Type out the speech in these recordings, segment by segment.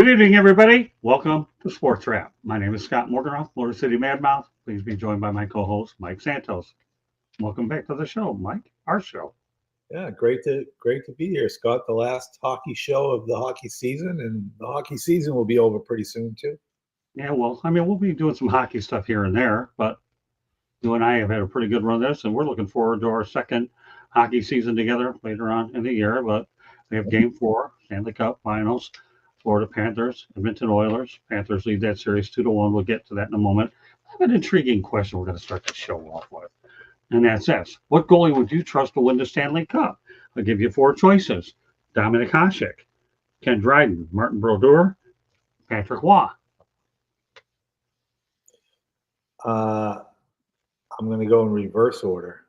Good evening, everybody. Welcome to Sports Wrap. My name is Scott Morganoff, Florida City Madmouth. Please be joined by my co-host, Mike Santos. Welcome back to the show, Mike, our show. Yeah, great to be here, Scott. The last hockey show of the hockey season, and the hockey season will be over pretty soon too. Yeah, well, we'll be doing some hockey stuff here and there, but you and I have had a pretty good run this, and we're looking forward to our second hockey season together later on in the year. But we have Game 4, Stanley Cup Finals, Florida Panthers, Edmonton Oilers. Panthers lead that series 2-1. We'll get to that in a moment. I have an intriguing question we're going to start the show off with. And that's this. What goalie would you trust to win the Stanley Cup? I'll give you 4 choices. Dominic Hasek, Ken Dryden, Martin Brodeur, Patrick Waugh. I'm going to go in reverse order.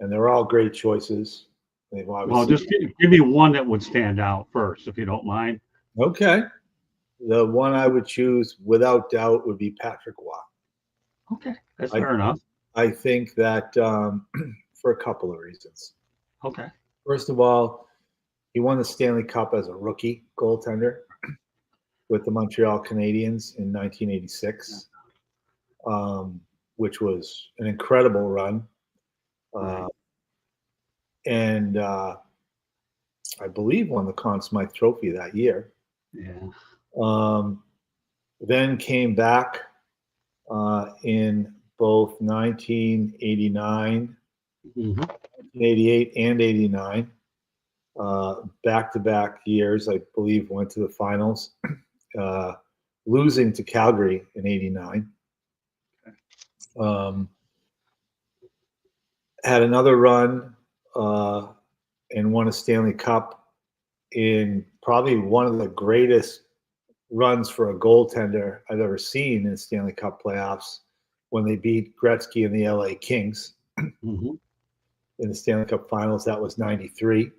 And they're all great choices. Well, just give me one that would stand out first, if you don't mind. Okay. The one I would choose without doubt would be Patrick Waugh. Okay, that's fair enough. I think that for a couple of reasons. Okay. First of all, he won the Stanley Cup as a rookie goaltender with the Montreal Canadiens in 1986, which was an incredible run. And I believe won the Conn Smythe Trophy that year. Yeah. Then came back in both 1989, 1988, and 89. Back-to-back years, I believe, went to the finals, losing to Calgary in 89. Had another run and won a Stanley Cup in probably one of the greatest runs for a goaltender I've ever seen in Stanley Cup playoffs when they beat Gretzky and the LA Kings in the Stanley Cup Finals. That was 93.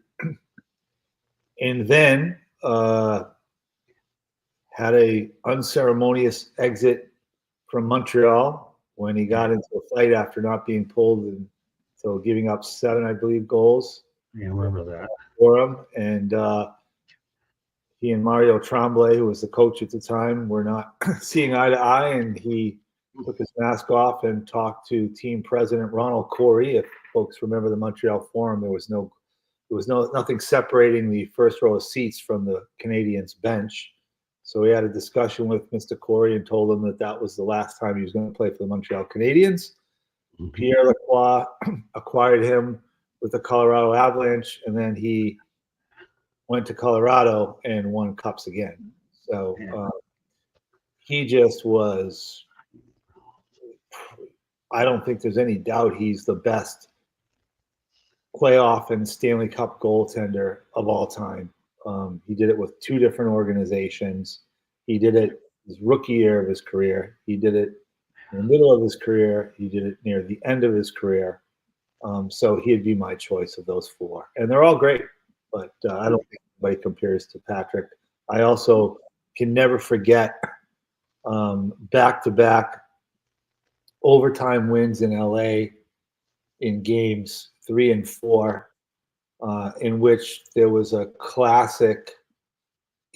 And then had a unceremonious exit from Montreal when he got into a fight after not being pulled and so giving up 7, I believe, goals. Yeah, I remember that. For him. And he and Mario Tremblay, who was the coach at the time, were not seeing eye to eye, and he took his mask off and talked to team president Ronald Corey. If folks remember the Montreal Forum, there was nothing separating the first row of seats from the Canadiens bench. So he had a discussion with Mr. Corey and told him that was the last time he was going to play for the Montreal Canadiens. Pierre Lacroix acquired him with the Colorado Avalanche, and then he went to Colorado and won cups again. So he just was, I don't think there's any doubt he's the best playoff and Stanley Cup goaltender of all time. He did it with 2 different organizations. He did it his rookie year of his career. He did it in the middle of his career. He did it near the end of his career. So he'd be my choice of those 4. And they're all great, but I don't think anybody compares to Patrick. I also can never forget back-to-back overtime wins in LA in games 3 and 4, in which there was a classic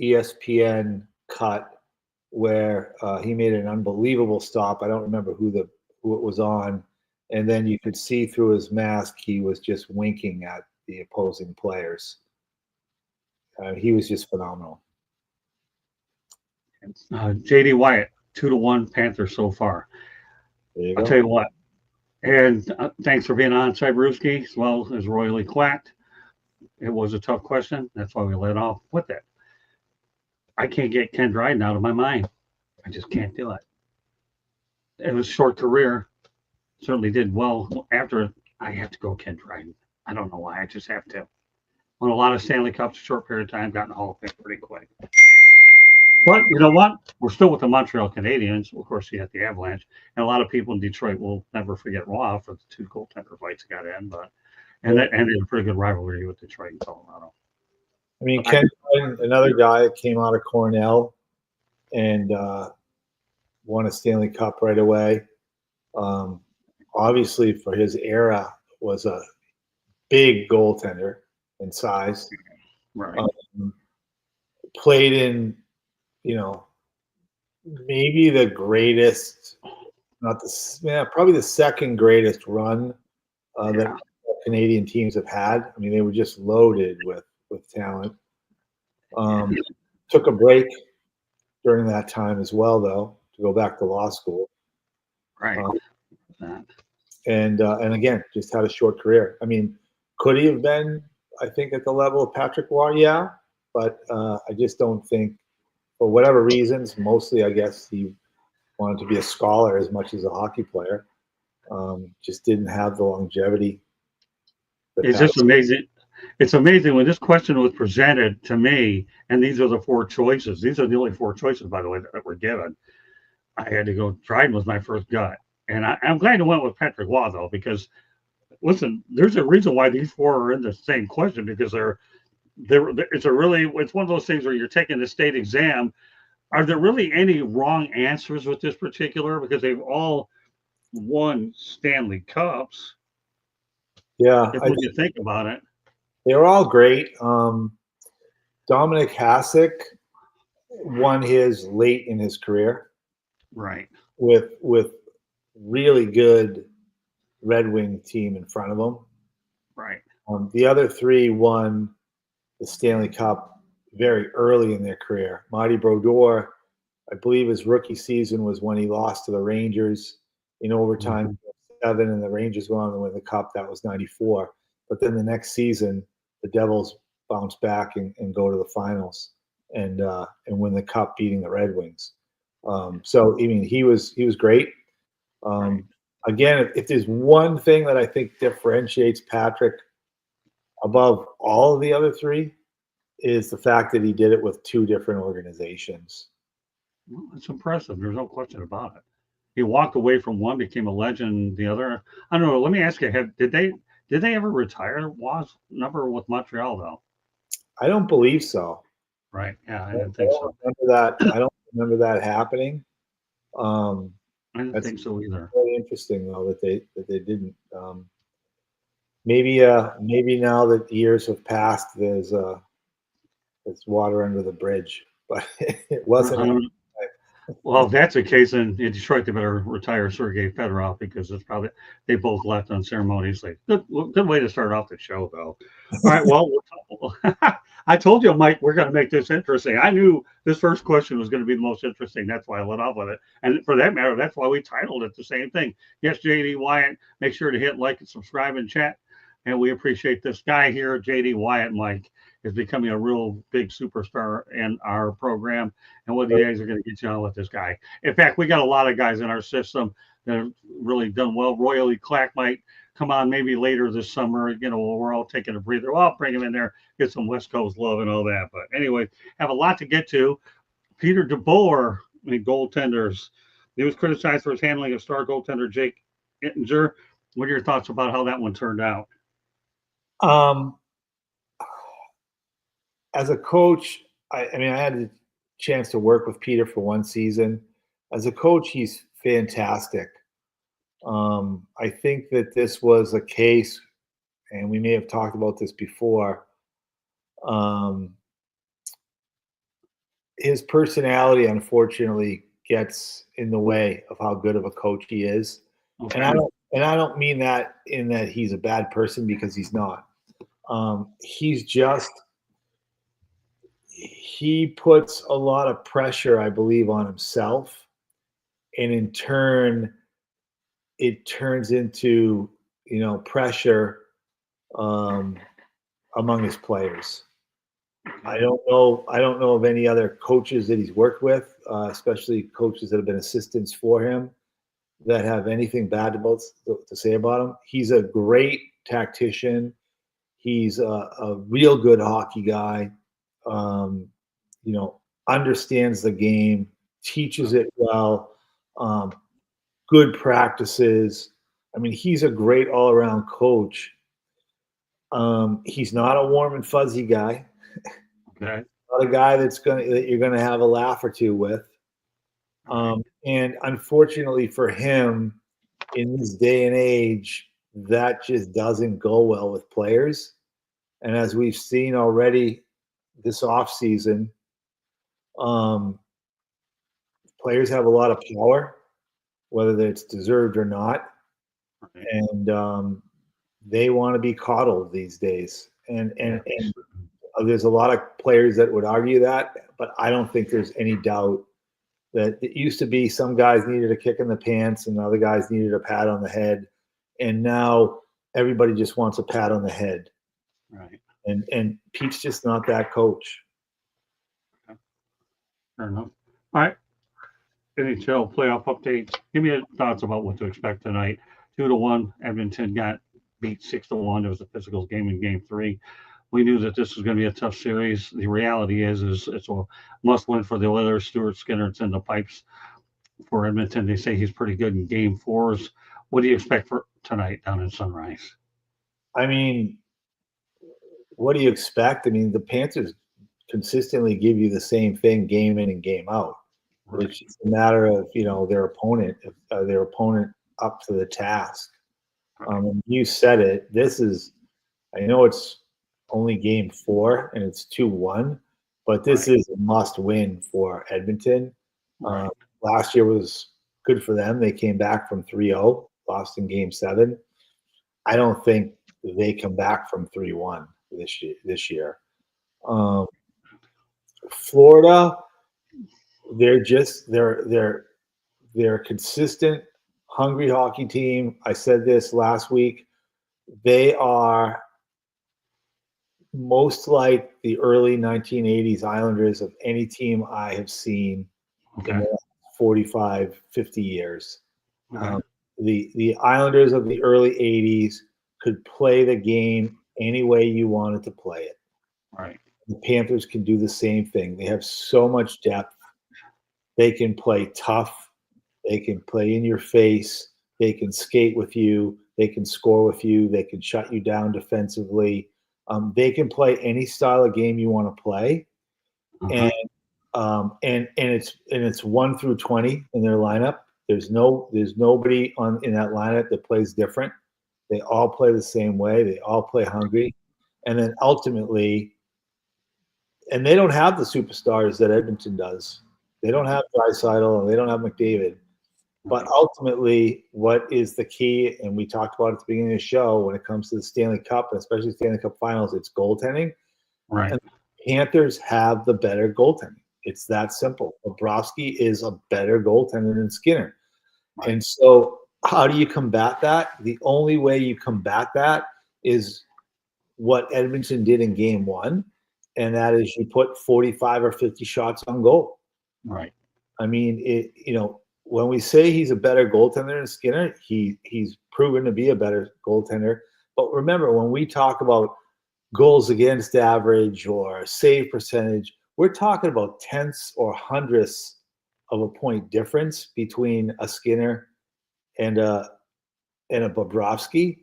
ESPN cut where he made an unbelievable stop. I don't remember who it was on. And then you could see through his mask, he was just winking at the opposing players. He was just phenomenal. J.D. Wyatt, 2-1 Panthers so far. I'll tell you what. And thanks for being on, Cybrewski, as well as Royally Quacked. It was a tough question. That's why we led off with it. I can't get Ken Dryden out of my mind. I just can't do it. It was a short career. Certainly did well after. I have to go Ken Dryden. I don't know why. I just have to. Won a lot of Stanley Cups, a short period of time, got in the Hall of Fame pretty quick. But you know what? We're still with the Montreal Canadiens. Of course, you had the Avalanche. And a lot of people in Detroit will never forget Raw for the 2 goaltender fights he got in. And that ended a pretty good rivalry with Detroit and Colorado. I mean, Ken Dryden, another guy that came out of Cornell and won a Stanley Cup right away. Obviously, for his era, was a big goaltender in size. Right. Played in maybe the greatest, probably the second greatest run that Canadian teams have had. I mean, they were just loaded with talent. Took a break during that time as well, though, to go back to law school. Right. And again, just had a short career. I mean, could he have been, I think, at the level of Patrick Roy? Yeah, but I just don't think, for whatever reasons, mostly I guess he wanted to be a scholar as much as a hockey player. Just didn't have the longevity. It's just amazing. It's amazing when this question was presented to me, and these are the four choices. These are the only four choices, by the way, that were given. I had to go. Dryden was my first gut, and I'm glad I went with Patrick Waugh, though, because listen, there's a reason why these four are in the same question, because it's one of those things where you're taking the state exam. Are there really any wrong answers with this particular? Because they've all won Stanley Cups. Yeah, when you think about it, they were all great. Dominic Hasek won his late in his career, right? With really good Red Wing team in front of him, right? The other three won the Stanley Cup very early in their career. Marty Brodeur, I believe his rookie season was when he lost to the Rangers in overtime, 7, and the Rangers went on to win the Cup. That was 94. But then the next season, the Devils bounce back and go to the finals and win the Cup, beating the Red Wings. So I mean, he was great. Again, if there's one thing that I think differentiates Patrick above all of the other three, is the fact that he did it with two different organizations. Well, it's impressive. There's no question about it. He walked away from one, became a legend. The other, I don't know. Let me ask you: did they ever retire Waugh's number with Montreal, though? I don't believe so. Right? Yeah, I didn't think so. I don't remember that happening. I didn't think so either. Really interesting, though, that they didn't. Maybe now that years have passed, there's water under the bridge, but it wasn't. Well, if that's the case, then in Detroit they better retire Sergei Fedorov, because it's probably they both left unceremoniously. Good way to start off the show, though. All right, well, I told you, Mike, we're going to make this interesting. I knew this first question was going to be the most interesting. That's why I let off with it. And for that matter, that's why we titled it the same thing. Yes, JD Wyatt, make sure to hit like and subscribe and chat. And we appreciate this guy here, JD Wyatt, Mike, is becoming a real big superstar in our program. And one of the days are going to get you on with this guy. In fact, we got a lot of guys in our system that have really done well. Royally Clack might come on maybe later this summer. You know, we're all taking a breather. Well, I'll bring him in there, get some West Coast love and all that. But anyway, have a lot to get to. Peter DeBoer, goaltenders. He was criticized for his handling of star goaltender Jake Ittinger. What are your thoughts about how that one turned out? As a coach, I had a chance to work with Peter for one season. As a coach, he's fantastic. I think that this was a case, and we may have talked about this before. His personality, unfortunately, gets in the way of how good of a coach he is. Okay. And I don't mean that in that he's a bad person, because he's not. He puts a lot of pressure, I believe, on himself, and in turn, it turns into pressure among his players. I don't know of any other coaches that he's worked with, especially coaches that have been assistants for him, that have anything bad to say about him. He's a great tactician. He's a real good hockey guy. Understands the game, teaches it well, good practices. I mean, he's a great all-around coach. He's not a warm and fuzzy guy. Okay. Not a guy that you're gonna have a laugh or two with. And unfortunately for him, in this day and age, that just doesn't go well with players. And as we've seen already this offseason, players have a lot of power, whether it's deserved or not, Right. and they want to be coddled these days. And Yeah. there's a lot of players that would argue that, but I don't think there's any doubt that it used to be some guys needed a kick in the pants and other guys needed a pat on the head, and now everybody just wants a pat on the head. Right. And Pete's just not that coach. Fair enough. All right. NHL playoff updates. Give me your thoughts about what to expect tonight. 2-1. Edmonton got beat 6-1. It was a physical game in Game 3. We knew that this was going to be a tough series. The reality is it's a must-win for the Oilers. Stuart Skinner's in the pipes for Edmonton. They say he's pretty good in Game 4s. What do you expect for tonight down in Sunrise? I mean, what do you expect? I mean, the Panthers consistently give you the same thing game in and game out. Right. It's a matter of, their opponent up to the task. And you said it. I know it's only Game 4 and it's 2-1, but this is a must-win for Edmonton. Right. Last year was good for them. They came back from 3-0, lost in Game 7. I don't think they come back from 3-1 this year. Florida, they're a consistent, hungry hockey team. I said this last week. They are most like the early 1980s Islanders of any team I have seen in the last 45, 50 years. Okay. The Islanders of the early 80s could play the game any way you wanted to play it. Right. The Panthers can do the same thing. They have so much depth. They can play tough. They can play in your face. They can skate with you. They can score with you. They can shut you down defensively. They can play any style of game you want to play. And it's 1 through 20 in their lineup. There's nobody in that lineup that plays different. They all play the same way. They all play hungry. And then ultimately, and they don't have the superstars that Edmonton does. They don't have Draisaitl and they don't have McDavid. But ultimately, what is the key, and we talked about it at the beginning of the show, when it comes to the Stanley Cup, and especially Stanley Cup finals, it's goaltending. Right. And the Panthers have the better goaltending. It's that simple. Bobrovsky is a better goaltender than Skinner. Right. And so how do you combat that? The only way you combat that is what Edmonton did in Game 1, and that is you put 45 or 50 shots on goal. Right. I mean, when we say he's a better goaltender than Skinner, he's proven to be a better goaltender. But remember, when we talk about goals against average or save percentage, we're talking about tenths or hundredths of a point difference between a Skinner and a Bobrovsky.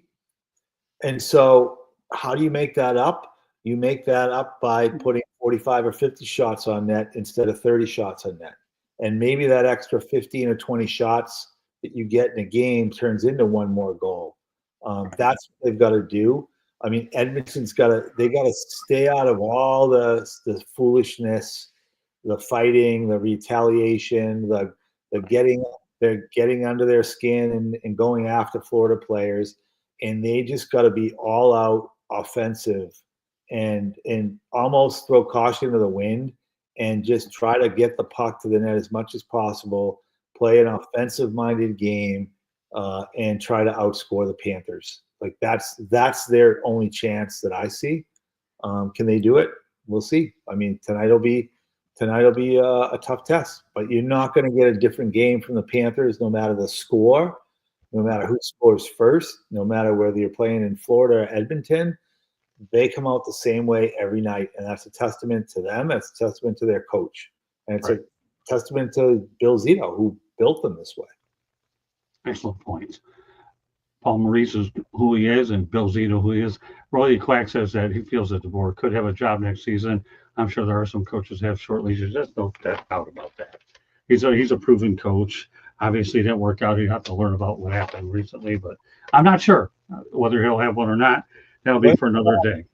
And so how do you make that up? You make that up by putting 45 or 50 shots on net instead of 30 shots on net. And maybe that extra 15 or 20 shots that you get in a game turns into one more goal. That's what they've got to do. I mean, Edmonton's got to stay out of all the foolishness, the fighting, the retaliation, they're getting under their skin and going after Florida players. And they just got to be all out offensive and almost throw caution to the wind and just try to get the puck to the net as much as possible, play an offensive-minded game, and try to outscore the Panthers. Like that's their only chance that I see. Can they do it? We'll see. I mean, tonight will be a tough test, but you're not going to get a different game from the Panthers, no matter the score, no matter who scores first, no matter whether you're playing in Florida or Edmonton. They come out the same way every night, and that's a testament to them. It's a testament to their coach, and it's a testament to Bill Zito, who built them this way. Excellent points. Paul Maurice is who he is, and Bill Zito who he is. Roy Quack says that he feels that the board could have a job next season. I'm sure there are some coaches that have short leashes. There's no doubt about that. He's a proven coach. Obviously, it didn't work out. He'd have to learn about what happened recently, but I'm not sure whether he'll have one or not. That'll be for another day.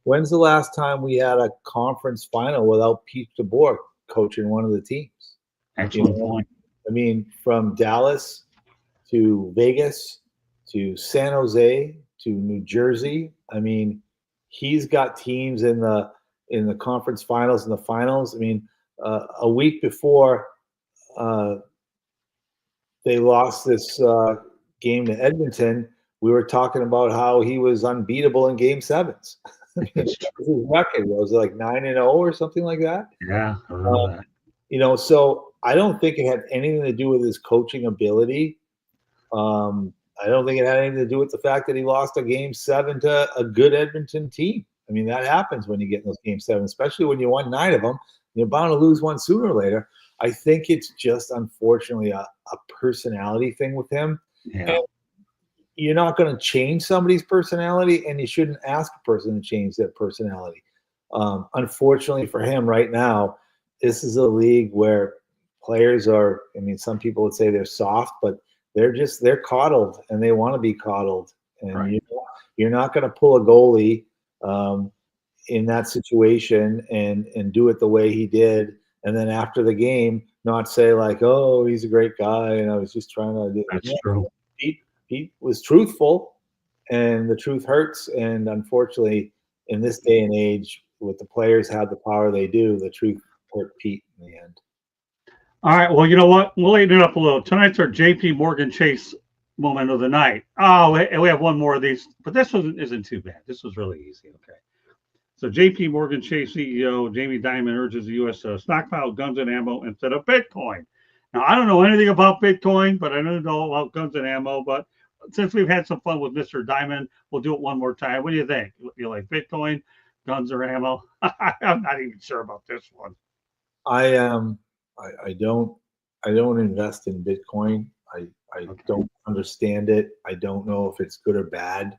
When's the last time we had a conference final without Pete DeBoer coaching one of the teams? Excellent point. I mean, from Dallas to Vegas to San Jose to New Jersey. I mean, he's got teams in the conference finals and the finals. I mean, a week before they lost this game to Edmonton, we were talking about how he was unbeatable in game sevens. His record was like 9-0 or something like that. Yeah, I remember that. You know, so I don't think it had anything to do with his coaching ability. I don't think it had anything to do with the fact that he lost a game 7 to a good Edmonton team. I mean, that happens when you get in those game 7, especially when you won 9 of them. You're bound to lose one sooner or later. I think it's just unfortunately a personality thing with him. Yeah. And you're not going to change somebody's personality, and you shouldn't ask a person to change their personality. Unfortunately for him right now, this is a league where players are, I mean, some people would say they're soft, but they're coddled, and they want to be coddled. And right. You're not going to pull a goalie in that situation and do it the way he did. And then after the game, not say like, oh, he's a great guy, and I was just trying to do. That's true. Pete was truthful, and the truth hurts. And unfortunately, in this day and age, with the players have the power they do, the truth hurt Pete in the end. All right. Well, you know what? We'll lighten it up a little. Tonight's our J.P. Morgan Chase moment of the night. Oh, we have one more of these, but this one isn't too bad. This was really easy. Okay. So J.P. Morgan Chase CEO Jamie Dimon urges the U.S. to stockpile guns and ammo instead of Bitcoin. Now, I don't know anything about Bitcoin, but I don't know about guns and ammo. But since we've had some fun with Mr. Dimon, we'll do it one more time. What do you think? You like Bitcoin, guns, or ammo? I'm not even sure about this one. I don't invest in Bitcoin. I Okay. don't understand it. I don't know if it's good or bad.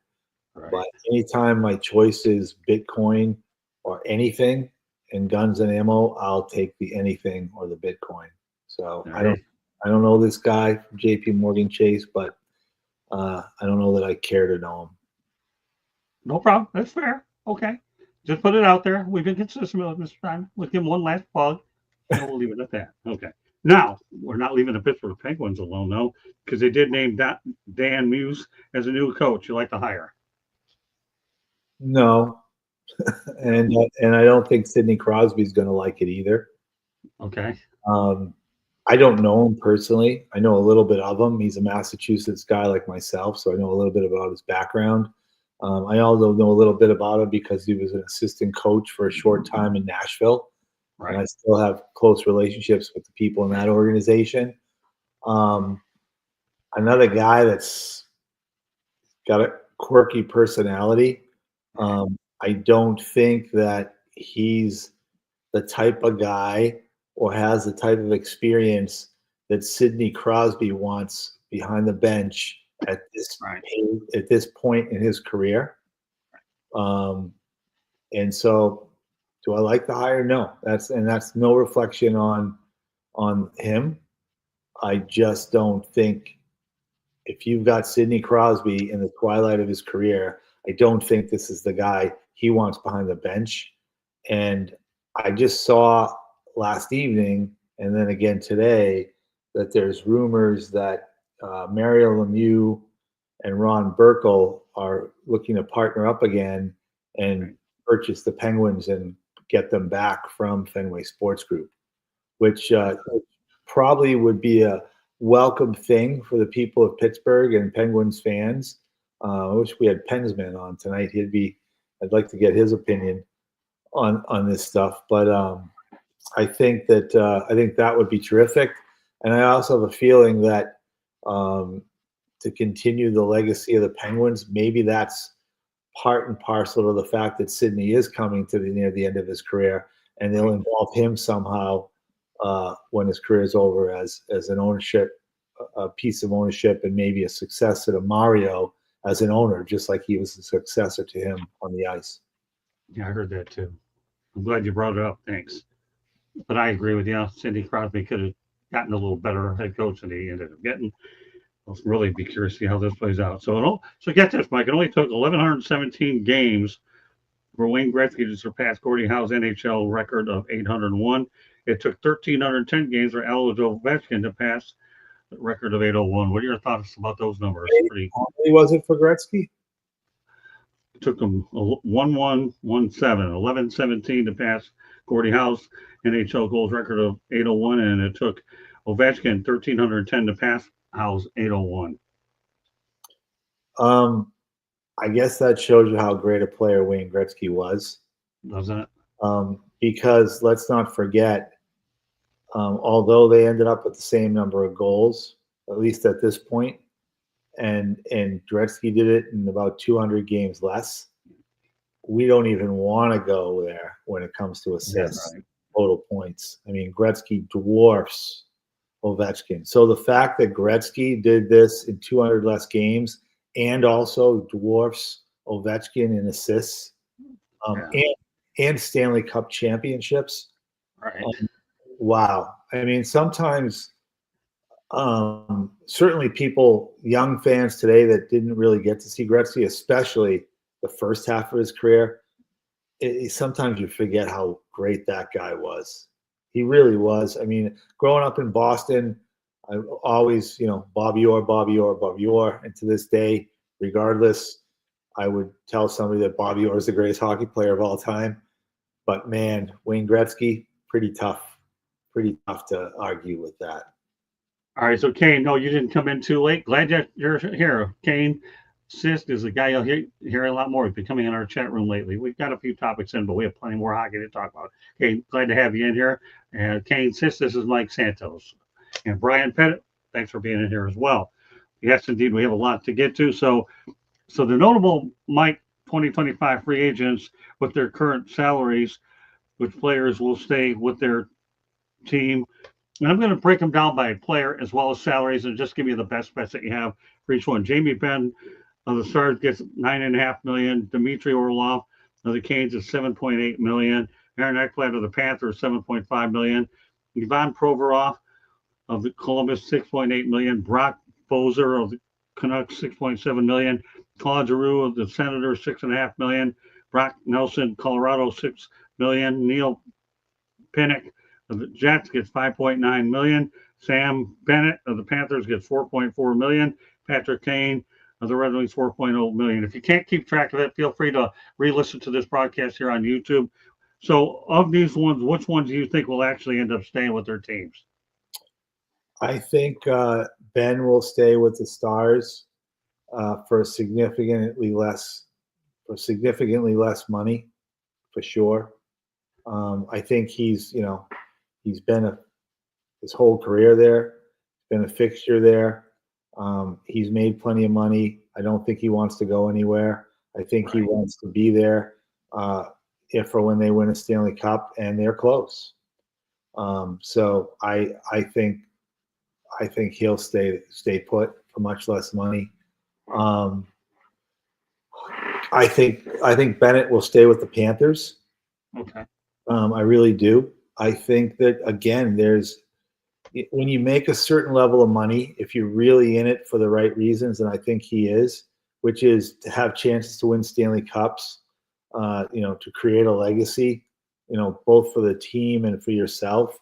Right. But anytime my choice is Bitcoin or anything and guns and ammo, I'll take the anything or the Bitcoin. So Right. I don't know this guy from J.P. Morgan Chase, but I don't know that I care to know him. No problem. That's fair. Okay. Just put it out there. We've been consistent with this time. We'll give him one last plug, and we'll leave it at that. Okay. Now, we're not leaving the Pittsburgh Penguins alone, though, because they did name Dan Muse as a new coach. You like to hire? No, and I don't think Sidney Crosby's going to like it either. Okay. I don't know him personally. I know a little bit of him. He's a Massachusetts guy like myself, so I know a little bit about his background. I also know a little bit about him because he was an assistant coach for a short time in Nashville. Right. And I still have close relationships with the people in that organization. Another guy that's got a quirky personality. I don't think that he's the type of guy or has the type of experience that Sidney Crosby wants behind the bench at this point in his career. And so, do I like the hire? No. That's no reflection on him. I just don't think if you've got Sidney Crosby in the twilight of his career, I don't think this is the guy he wants behind the bench. And I just saw last evening and then again today that there's rumors that Mario Lemieux and Ron Burkle are looking to partner up again and purchase the Penguins and get them back from Fenway Sports Group, which probably would be a welcome thing for the people of Pittsburgh and Penguins fans. I wish we had Pensman on tonight. I'd like to get his opinion on this stuff, but I think that would be terrific. And I also have a feeling that to continue the legacy of the Penguins, maybe that's part and parcel of the fact that Sidney is coming to near the end of his career, and they'll involve him somehow when his career is over as an ownership, a piece of ownership, and maybe a successor to Mario as an owner, just like he was a successor to him on the ice. Yeah, I heard that too. I'm glad you brought it up. Thanks. But I agree with you. Sidney Crosby could have gotten a little better head coach than he ended up getting. I'll really be curious to see how this plays out. So get this, Mike. It only took 1,117 games for Wayne Gretzky to surpass Gordie Howe's NHL record of 801. It took 1,310 games for Alex Ovechkin to pass the record of 801. What are your thoughts about those numbers? How many was it for Gretzky? It took him 1-1-1-7, 11-17 to pass Gordie Howe's NHL goals record of 801, and it took Ovechkin 1,310 to pass Howe's 801. I guess that shows you how great a player Wayne Gretzky was. Doesn't it? Because let's not forget, although they ended up with the same number of goals, at least at this point, and Gretzky did it in about 200 games less, we don't even want to go there when it comes to assists, right. Total points. I mean, Gretzky dwarfs Ovechkin. So the fact that Gretzky did this in 200 less games and also dwarfs Ovechkin in assists and Stanley Cup championships. Right. Wow. I mean, sometimes certainly people, young fans today that didn't really get to see Gretzky, especially the first half of his career, sometimes you forget how great that guy was. He really was. I mean, growing up in Boston, I always, Bobby Orr. And to this day, regardless, I would tell somebody that Bobby Orr is the greatest hockey player of all time. But man, Wayne Gretzky, pretty tough to argue with that. All right, so Kane, no, you didn't come in too late. Glad that you're here. Kane Sisk is a guy you'll hear a lot more. He's been coming in our chat room lately. We've got a few topics in, but we have plenty more hockey to talk about. Kane, glad to have you in here. And Kane Sisk, this is Mike Santos. And Brian Pettit, thanks for being in here as well. Yes, indeed, we have a lot to get to. So the notable Mike 2025 free agents with their current salaries, which players will stay with their team. And I'm going to break them down by player as well as salaries and just give you the best bets that you have for each one. Jamie Benn of the Stars gets $9.5 million. Dmitry Orlov of the Canes is $7.8 million. Aaron Ekblad of the Panthers $7.5 million. Ivan Provorov of the Columbus $6.8 million. Brock Bozer of the Canucks $6.7 million. Claude Giroux of the Senators $6.5 million. Brock Nelson, Colorado $6 million. Neil Pinnock of the Jets gets $5.9 million. Sam Bennett of the Panthers gets $4.4 million. Patrick Kane of the Red Wings $4.0 million. If you can't keep track of it, feel free to re-listen to this broadcast here on YouTube. So of these ones, which ones do you think will actually end up staying with their teams? I think Ben will stay with the Stars for significantly less money, for sure. I think he's been his whole career there, been a fixture there. He's made plenty of money. I don't think he wants to go anywhere. I think he wants to be there if or when they win a Stanley Cup, and they're close. So I think he'll stay put for much less money. I think Bennett will stay with the Panthers. Okay. I really do. I think that, again, when you make a certain level of money, if you're really in it for the right reasons, and I think he is, which is to have chances to win Stanley Cups, to create a legacy, both for the team and for yourself,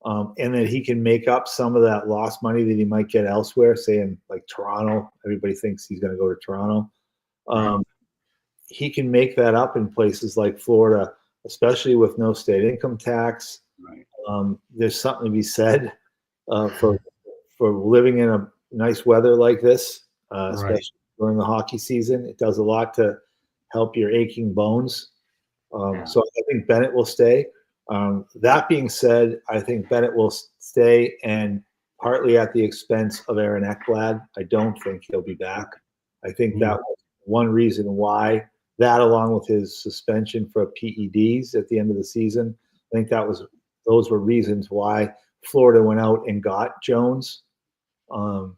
and that he can make up some of that lost money that he might get elsewhere, say in like Toronto. Everybody thinks he's going to go to Toronto. He can make that up in places like Florida, especially with no state income tax. Right. There's something to be said for living in a nice weather like this, especially during the hockey season. It does a lot to help your aching bones. So I think Bennett will stay. That being said, I think Bennett will stay, and partly at the expense of Aaron Ekblad. I don't think he'll be back. I think that was one reason why. That, along with his suspension for PEDs at the end of the season, I think those were reasons why Florida went out and got Jones. Bill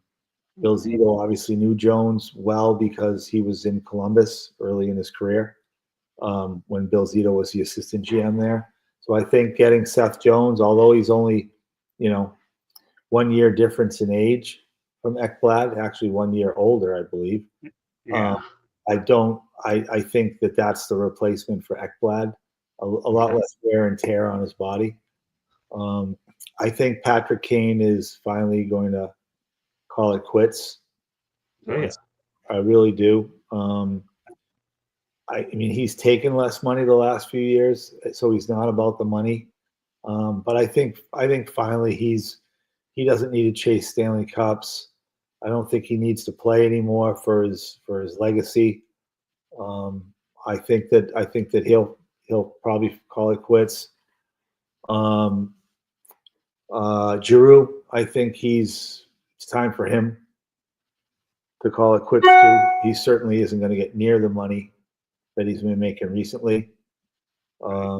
Zito obviously knew Jones well because he was in Columbus early in his career when Bill Zito was the assistant GM there. So I think getting Seth Jones, although he's only, 1 year difference in age from Ekblad, actually 1 year older, I believe. Yeah. I think that's the replacement for Ekblad. A lot less wear and tear on his body. I think Patrick Kane is finally going to call it quits. Oh, yeah. I really do. I mean, he's taken less money the last few years, so he's not about the money. But I think finally he doesn't need to chase Stanley Cups. I don't think he needs to play anymore for his legacy. I think that he'll probably call it quits. Giroux, I think it's time for him to call it quits too. He certainly isn't going to get near the money that he's been making recently. I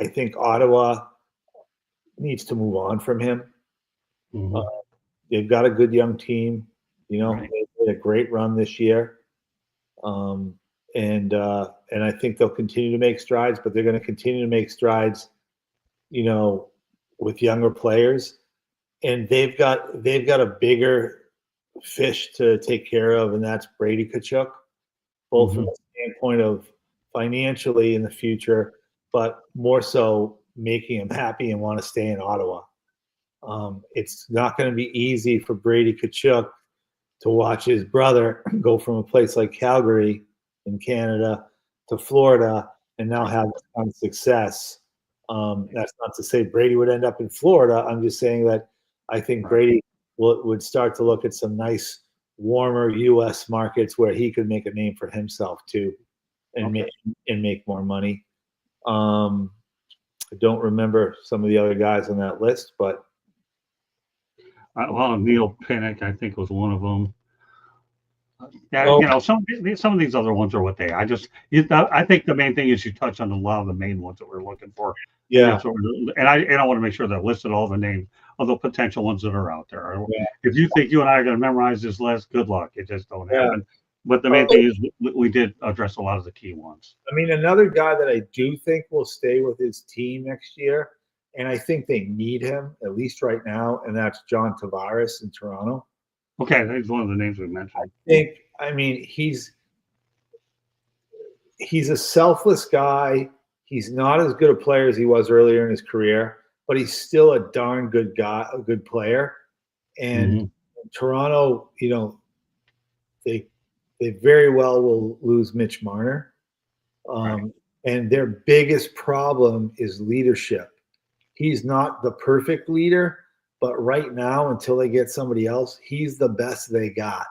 think Ottawa needs to move on from him. Mm-hmm. They've got a good young team. You know, Right. they had a great run this year. And I think they'll continue to make strides, but they're going to continue to make strides, you know, with younger players. And they've got a bigger fish to take care of, and that's Brady Tkachuk, both from the standpoint of financially in the future, but more so making him happy and want to stay in Ottawa. It's not going to be easy for Brady Tkachuk to watch his brother go from a place like Calgary in Canada to Florida and now have this kind of success. That's not to say Brady would end up in Florida. I'm just saying that I think Brady would start to look at some nice, warmer U.S. markets where he could make a name for himself too, and make more money. I don't remember some of the other guys on that list, but Neil Pinnock, I think, was one of them. Yeah, Oh. you know, some of these other ones are what they. I think the main thing is you touch on a lot of the main ones that we're looking for. yeah, And I want to make sure that I listed all the names of the potential ones that are out there. Yeah. If you think you and I are going to memorize this list, good luck. It just don't Yeah. happen. But the main thing is we did address a lot of the key ones. I mean, another guy that I do think will stay with his team next year, and I think they need him, at least right now, and that's John Tavares in Toronto. Okay, that's one of the names we mentioned. I mean, he's a selfless guy. He's not as good a player as he was earlier in his career, but he's still a darn good guy, a good player. And Toronto, you know, they very well will lose Mitch Marner. And their biggest problem is leadership. He's not the perfect leader, but right now, until they get somebody else, he's the best they got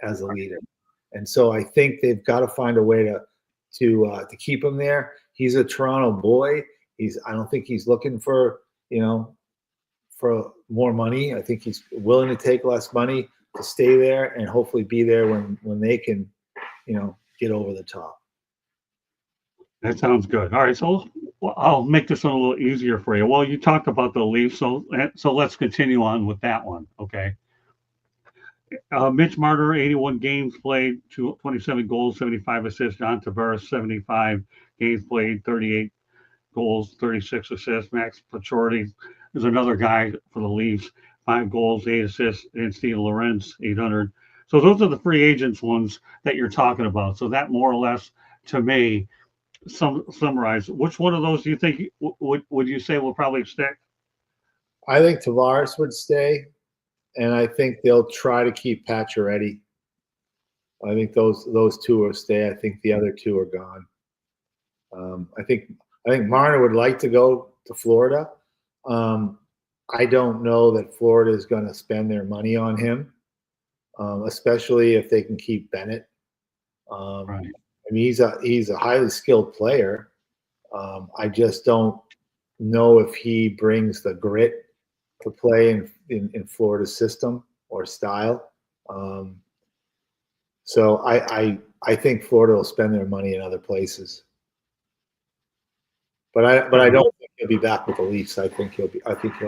as a leader. And so I think they've got to find a way to keep him there. He's a Toronto boy. I don't think he's looking for, you know, for more money. I think he's willing to take less money to stay there and hopefully be there when they can, you know, get over the top. That sounds good. All right, so I'll make this one a little easier for you. Well, you talked about the Leafs, so let's continue on with that one. Okay. Mitch Marner, 81 games played, 27 goals, 75 assists. John Tavares, 75 games played, 38 goals, 36 assists. Max Pacioretty is another guy for the Leafs, 5 goals, 8 assists. And Steve Lorenz, 800. So those are the free agents ones that you're talking about. So that more or less, to me, summarize. Which one of those do you think would you say will probably stick? I think Tavares would stay, and I think they'll try to keep Pacioretty. I think those two will stay. I think the other two are gone. I think Marner would like to go to Florida. I don't know that Florida is going to spend their money on him, especially if they can keep Bennett. Right. I mean, he's a highly skilled player. I just don't know if he brings the grit to play in Florida's system or style. So I think Florida will spend their money in other places. But I don't think he'll be back with the Leafs. I think he'll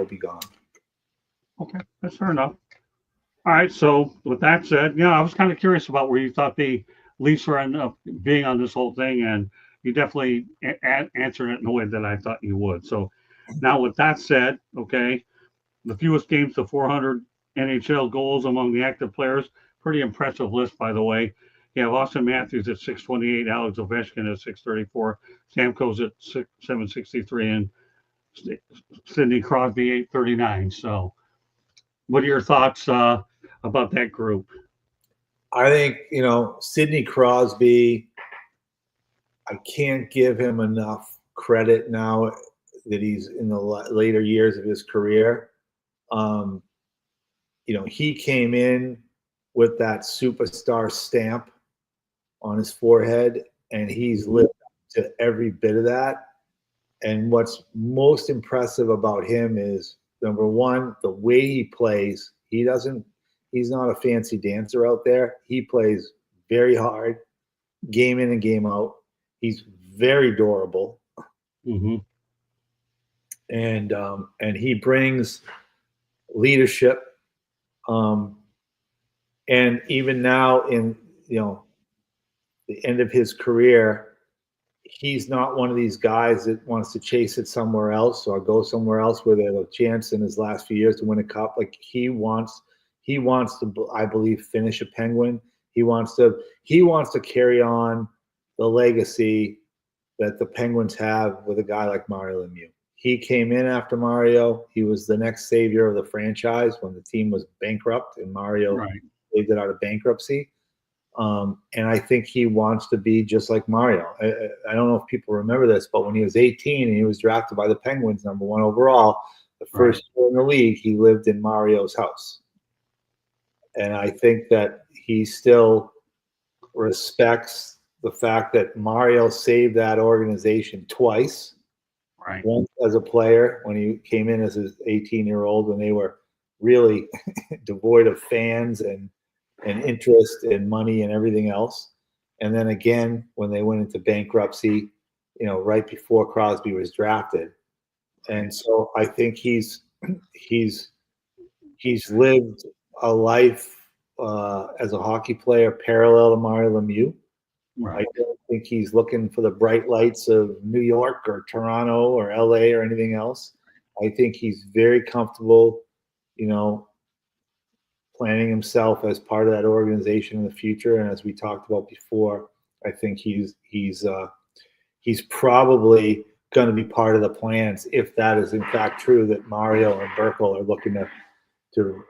be gone. Okay, that's fair enough. All right, so with that said, yeah, I was kind of curious about where you thought the Leafs were end up being on this whole thing, and you definitely answered it in a way that I thought you would. So now with that said, okay, the fewest games to 400 NHL goals among the active players, pretty impressive list, by the way. You have Austin Matthews at 628, Alex Ovechkin at 634, Stamkos at 763, and Sidney Crosby 839. So, what are your thoughts about that group? I think, Sidney Crosby, I can't give him enough credit now that he's in the later years of his career. He came in with that superstar stamp on his forehead, and he's lived up to every bit of that. And what's most impressive about him is, number one, the way he plays. He's not a fancy dancer out there. He plays very hard, game in and game out. He's very durable. Mm-hmm. And he brings leadership. And even now in, the end of his career, he's not one of these guys that wants to chase it somewhere else or go somewhere else where they have a chance in his last few years to win a cup. Like he wants to, I believe, finish a Penguin. He wants to carry on the legacy that the Penguins have with a guy like Mario Lemieux. He came in after Mario. He was the next savior of the franchise when the team was bankrupt, and Mario saved it out of bankruptcy. And I think he wants to be just like Mario. I don't know if people remember this, but when he was 18 and he was drafted by the Penguins, #1 overall, the first year in the league, he lived in Mario's house. And I think that he still respects the fact that Mario saved that organization twice. Right. Once as a player when he came in as an 18-year-old when they were really devoid of fans and interest and money and everything else. And then again, when they went into bankruptcy, right before Crosby was drafted. And so I think he's lived a life as a hockey player parallel to Mario Lemieux. Right. I don't think he's looking for the bright lights of New York or Toronto or LA or anything else. I think he's very comfortable, planning himself as part of that organization in the future. And as we talked about before, I think he's probably going to be part of the plans if that is in fact true that Mario and Burkle are looking to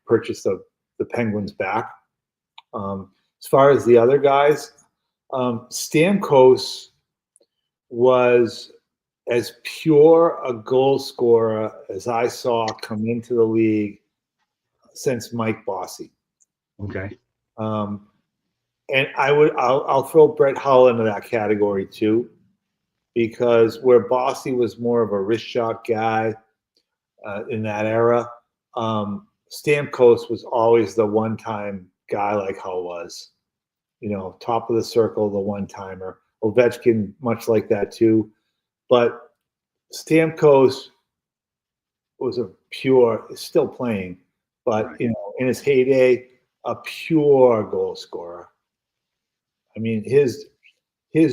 purchase the Penguins back. As far as the other guys, Stamkos was as pure a goal scorer as I saw come into the league since Mike Bossy. Okay. And I'll throw Brett Hull into that category too, because where Bossy was more of a wrist shot guy in that era, Stamkos was always the one-time guy like Hull was. Top of the circle, the one-timer. Ovechkin, much like that too. But Stamkos was still playing, but, in his heyday, a pure goal scorer. I mean, his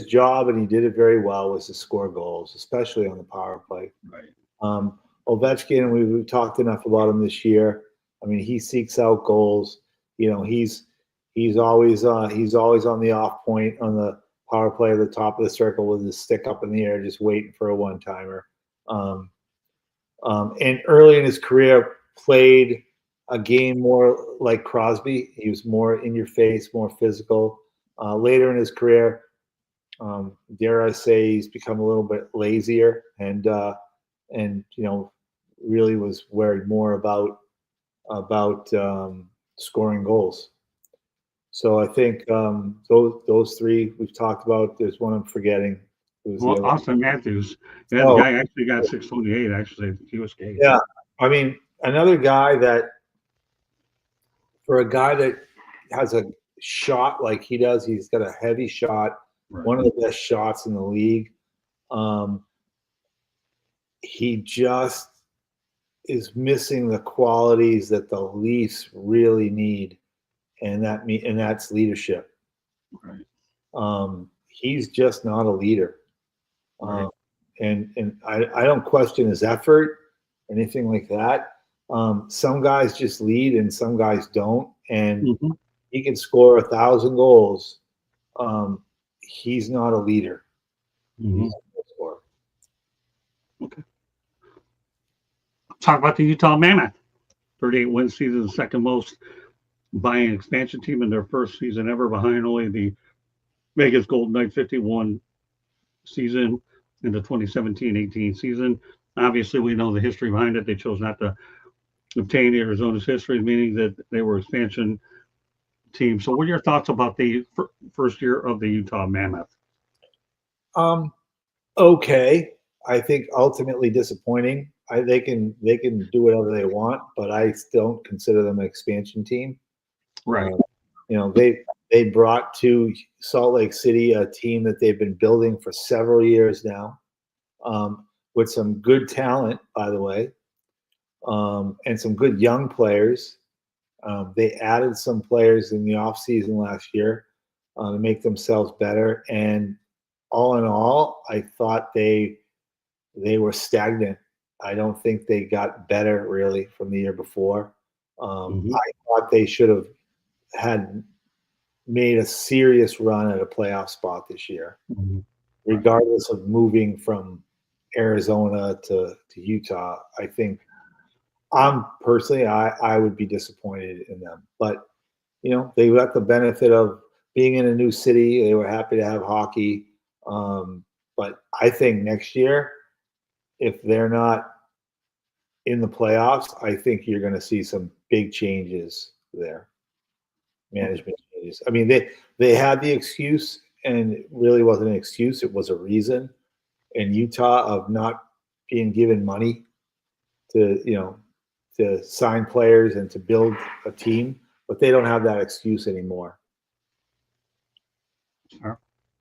job, and he did it very well, was to score goals, especially on the power play. Right. Ovechkin, we've talked enough about him this year. I mean, he seeks out goals. He's always on the off point on the power play at the top of the circle with his stick up in the air, just waiting for a one-timer. And early in his career, played a game more like Crosby. He was more in your face, more physical. Later in his career, dare I say, he's become a little bit lazier and really was worried more about scoring goals. So I think those three we've talked about. There's one I'm forgetting. Well, Austin Matthews, the guy actually got 628. Actually, he was gay. Yeah, I mean, another guy that, for a guy that has a shot like he does, he's got a heavy shot, one of the best shots in the league. He just is missing the qualities that the Leafs really need, and that's leadership. Right. He's just not a leader. Right. And I don't question his effort, anything like that. Some guys just lead and some guys don't. And he can score 1,000 goals. He's not a leader. Mm-hmm. He's a goal scorer. Okay. Talk about the Utah Mammoth. 38 win season, the second most by an expansion team in their first season ever, behind only the Vegas Golden Knights 51 season in the 2017-18 season. Obviously, we know the history behind it. They chose not to obtain Arizona's history, meaning that they were expansion team. So what are your thoughts about the first year of the Utah Mammoth? Okay. I think ultimately disappointing. They can do whatever they want, but I don't consider them an expansion team. Right. They brought to Salt Lake City a team that they've been building for several years now, with some good talent, by the way, and some good young players. They added some players in the offseason last year to make themselves better. And all in all, I thought they were stagnant. I don't think they got better really from the year before. I thought they should have had made a serious run at a playoff spot this year, regardless of moving from Arizona to Utah. I think I'm personally, I would be disappointed in them, but they got the benefit of being in a new city. They were happy to have hockey. But I think next year, if they're not in the playoffs, I think you're going to see some big changes there. Management changes. I mean, they had the excuse, and it really wasn't an excuse. It was a reason in Utah of not being given money to sign players and to build a team, but they don't have that excuse anymore. Sure.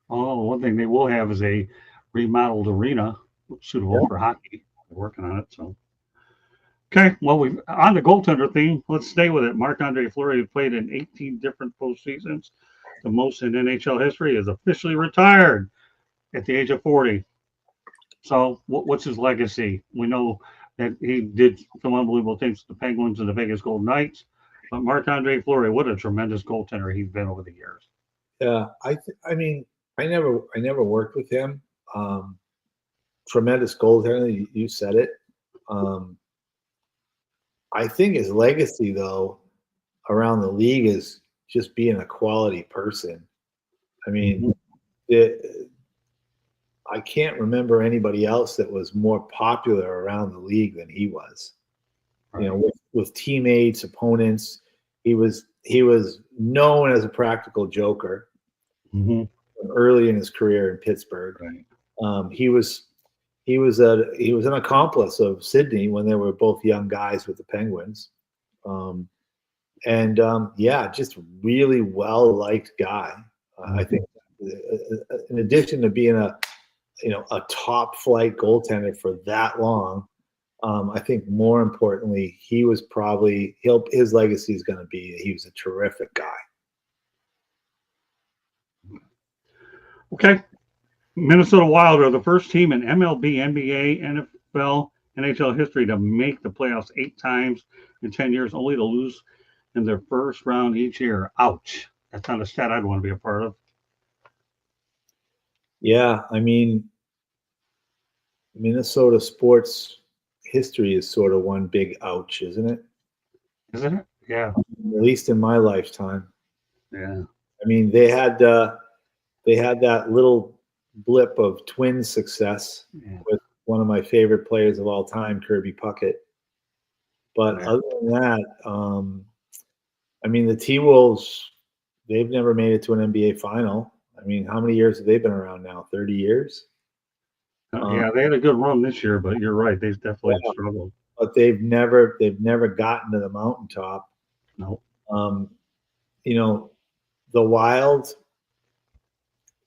Oh, one thing they will have is a remodeled arena suitable for hockey. They're working on it. So, okay. Well, we on the goaltender theme. Let's stay with it. Marc-Andre Fleury played in 18 different postseasons, the most in NHL history. Is officially retired at the age of 40. So, what's his legacy? We know that he did some unbelievable things with the Penguins and the Vegas Golden Knights. But Marc-Andre Fleury, what a tremendous goaltender he's been over the years. Yeah, I mean, I never worked with him. Tremendous goaltender. You said it. I think his legacy, though, around the league is just being a quality person. I mean, I can't remember anybody else that was more popular around the league than he was. Right. With teammates, opponents, he was known as a practical joker. Early in his career in Pittsburgh. Right. He was an accomplice of Sidney when they were both young guys with the Penguins. Just really well-liked guy. I think in addition to being a top flight goaltender for that long, I think more importantly, he was probably his legacy is going to be he was a terrific guy. Okay. Minnesota Wild are the first team in MLB, NBA, NFL, NHL history to make the playoffs 8 times in 10 years, only to lose in their first round each year. Ouch. That's not a stat I'd want to be a part of. Yeah, I mean, Minnesota sports history is sort of one big ouch, isn't it? Isn't it? Yeah. At least in my lifetime. Yeah. I mean, they had that little blip of twin success with one of my favorite players of all time, Kirby Puckett. But other than that, I mean, the T-Wolves, they've never made it to an NBA final. I mean, how many years have they been around now? 30 years? Yeah, they had a good run this year, but you're right. They've definitely struggled. But they've never gotten to the mountaintop. No. The Wild,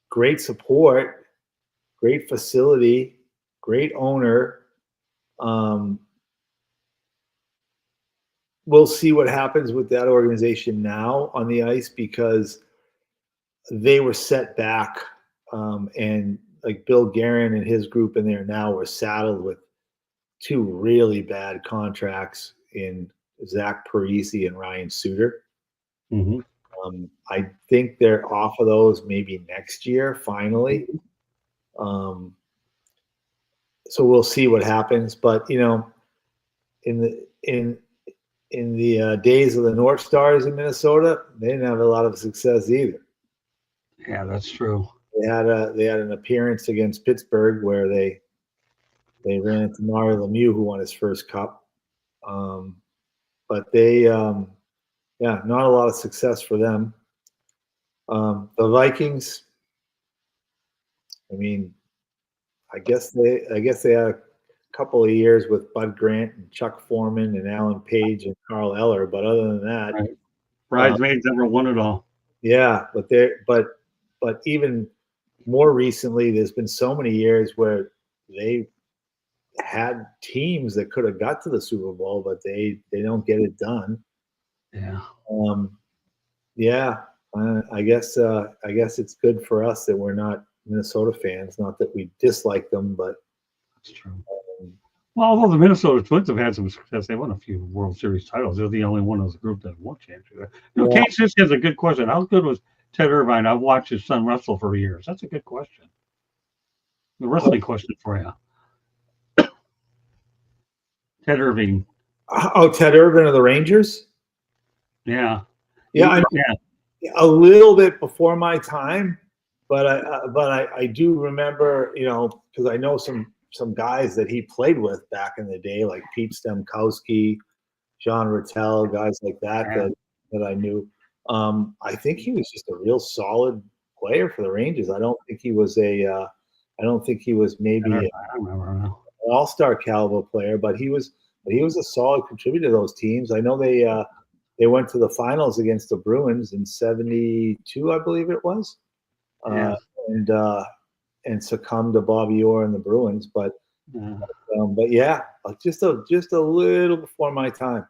great support, great facility, great owner. We'll see what happens with that organization now on the ice because they were set back, and like Bill Guerin and his group in there now were saddled with 2 really bad contracts in Zach Parise and Ryan Suter. I think they're off of those maybe next year, finally. So we'll see what happens. But in the days of the North Stars in Minnesota, they didn't have a lot of success either. Yeah, that's true. They had an appearance against Pittsburgh where they ran into Mario Lemieux, who won his first cup. But they, not a lot of success for them. The Vikings, I mean, I guess they had a couple of years with Bud Grant and Chuck Foreman and Alan Page and Carl Eller, but other than that, right. Bridesmaids never won it all. Yeah, but even more recently, there's been so many years where they had teams that could have got to the Super Bowl, but they don't get it done. Yeah. I guess it's good for us that we're not Minnesota fans. Not that we dislike them, but that's true. Well, although the Minnesota Twins have had some success, they won a few World Series titles. They're the only one of the group that won championship. Kate Sisk has a good question. How good was Ted Irvine? I've watched his son wrestle for years. That's a good question. The wrestling question for you. Ted Irvine. Oh, Ted Irvine of the Rangers? Yeah. Yeah, a little bit before my time, but I do remember, because I know some guys that he played with back in the day, like Pete Stemkowski, John Rattel, guys like that I knew. I think he was just a real solid player for the Rangers. I don't think he was maybe an all-star caliber player, but he was a solid contributor to those teams. I know they went to the finals against the Bruins in '72, I believe it was, and succumbed to Bobby Orr and the Bruins. But just a little before my time.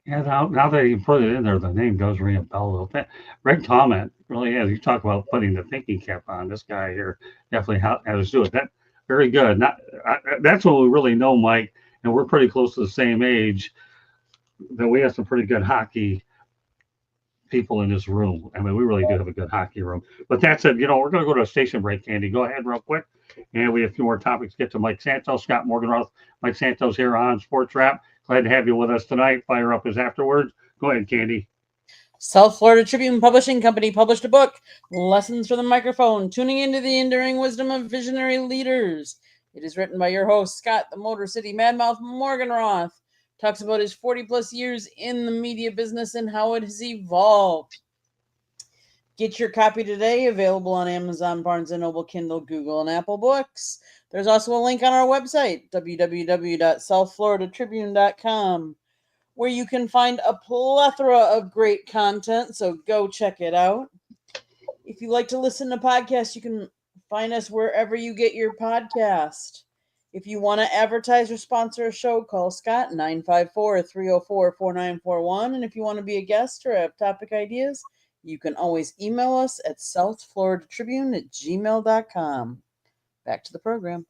Yeah, now that you put it in there, the name does ring a bell a little bit. Greg Toment really is. You talk about putting the thinking cap on. This guy here definitely has to do it. That very good. That's what we really know, Mike, and we're pretty close to the same age. That we have some pretty good hockey people in this room. I mean, we really do have a good hockey room. But that said, we're going to go to a station break, Candy. Go ahead real quick. And we have a few more topics to get to. Mike Santos, Scott Morganroth, Mike Santos here on Sports Wrap. Glad to have you with us tonight. Fire up is afterwards. Go ahead, Candy. South Florida Tribune Publishing Company published a book, Lessons from the Microphone, Tuning into the Enduring Wisdom of Visionary Leaders. It is written by your host, Scott, the Motor City Madmouth Morganroth. Talks about his 40-plus years in the media business and how it has evolved. Get your copy today, available on Amazon, Barnes & Noble, Kindle, Google, and Apple Books. There's also a link on our website, www.southfloridatribune.com, where you can find a plethora of great content, so go check it out. If you like to listen to podcasts, you can find us wherever you get your podcast. If you want to advertise or sponsor a show, call Scott, 954-304-4941. And if you want to be a guest or have topic ideas, you can always email us at southfloridatribune@gmail.com. Back to the program.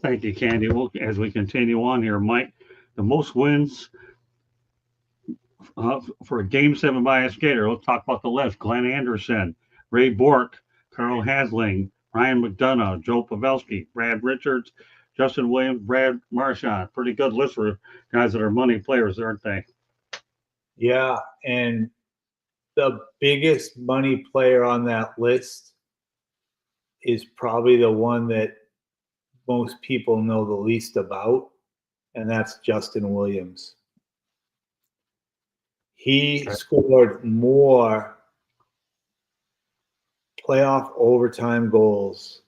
Thank you, Candy. Well, as we continue on here, Mike, the most wins for a Game 7 by a skater. Let's talk about the list. Glenn Anderson, Ray Bork, Carl Hasling, Ryan McDonough, Joe Pavelski, Brad Richards, Justin Williams, Brad Marchand. Pretty good list for guys that are money players, aren't they? Yeah, and the biggest money player on that list is probably the one that most people know the least about, and that's Justin Williams. He scored more playoff overtime goals,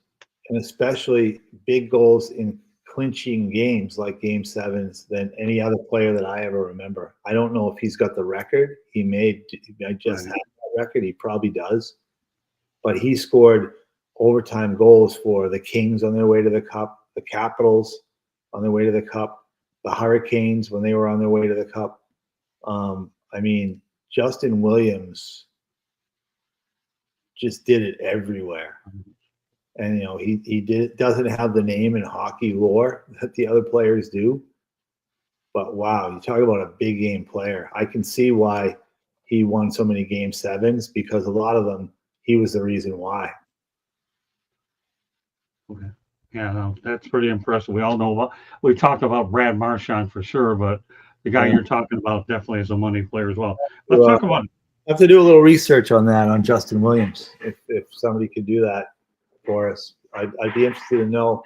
and especially big goals in clinching games like Game 7s than any other player that I ever remember. I don't know if he's got the record. I just had that record. He probably does. But he scored overtime goals for the Kings on their way to the Cup, the Capitals on their way to the Cup, the Hurricanes when they were on their way to the Cup. Justin Williams just did it everywhere. And, he doesn't have the name in hockey lore that the other players do. But, wow, you talk about a big game player. I can see why he won so many game sevens, because a lot of them, he was the reason why. Okay. Yeah, no, that's pretty impressive. We all know we talked about Brad Marchand for sure, but the guy you're talking about definitely is a money player as well. Let's talk about it. I have to do a little research on that, on Justin Williams. If somebody could do that for us, I'd be interested to know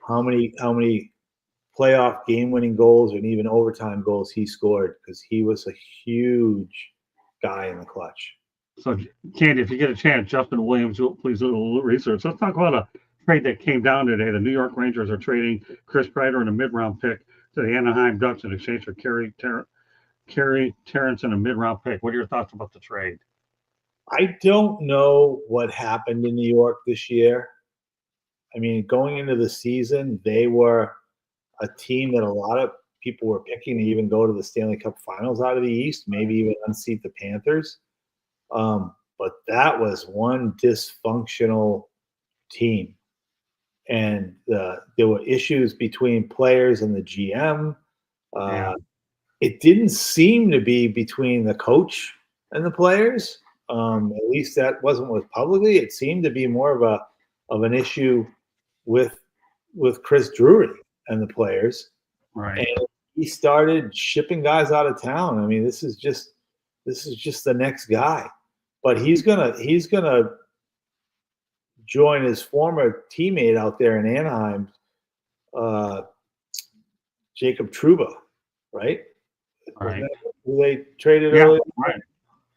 how many playoff game-winning goals and even overtime goals he scored, because he was a huge guy in the clutch. So, Candy, if you get a chance, Justin Williams, please do a little research. Let's talk about a trade that came down today. The New York Rangers are trading Chris Kreider and a mid-round pick to the Anaheim Ducks in exchange for Kerry Terrence and a mid-round pick. What are your thoughts about the trade? I don't know what happened in New York this year. I mean, going into the season, they were a team that a lot of people were picking to even go to the Stanley Cup Finals out of the East, maybe even unseat the Panthers. But that was one dysfunctional team. And there were issues between players and the GM. It didn't seem to be between the coach and the players. At least that wasn't what publicly. It seemed to be more of an issue with Chris Drury and the players. Right. And he started shipping guys out of town. I mean, this is just the next guy. But he's gonna join his former teammate out there in Anaheim, Jacob Trouba, right? Right. Who they traded earlier. Right.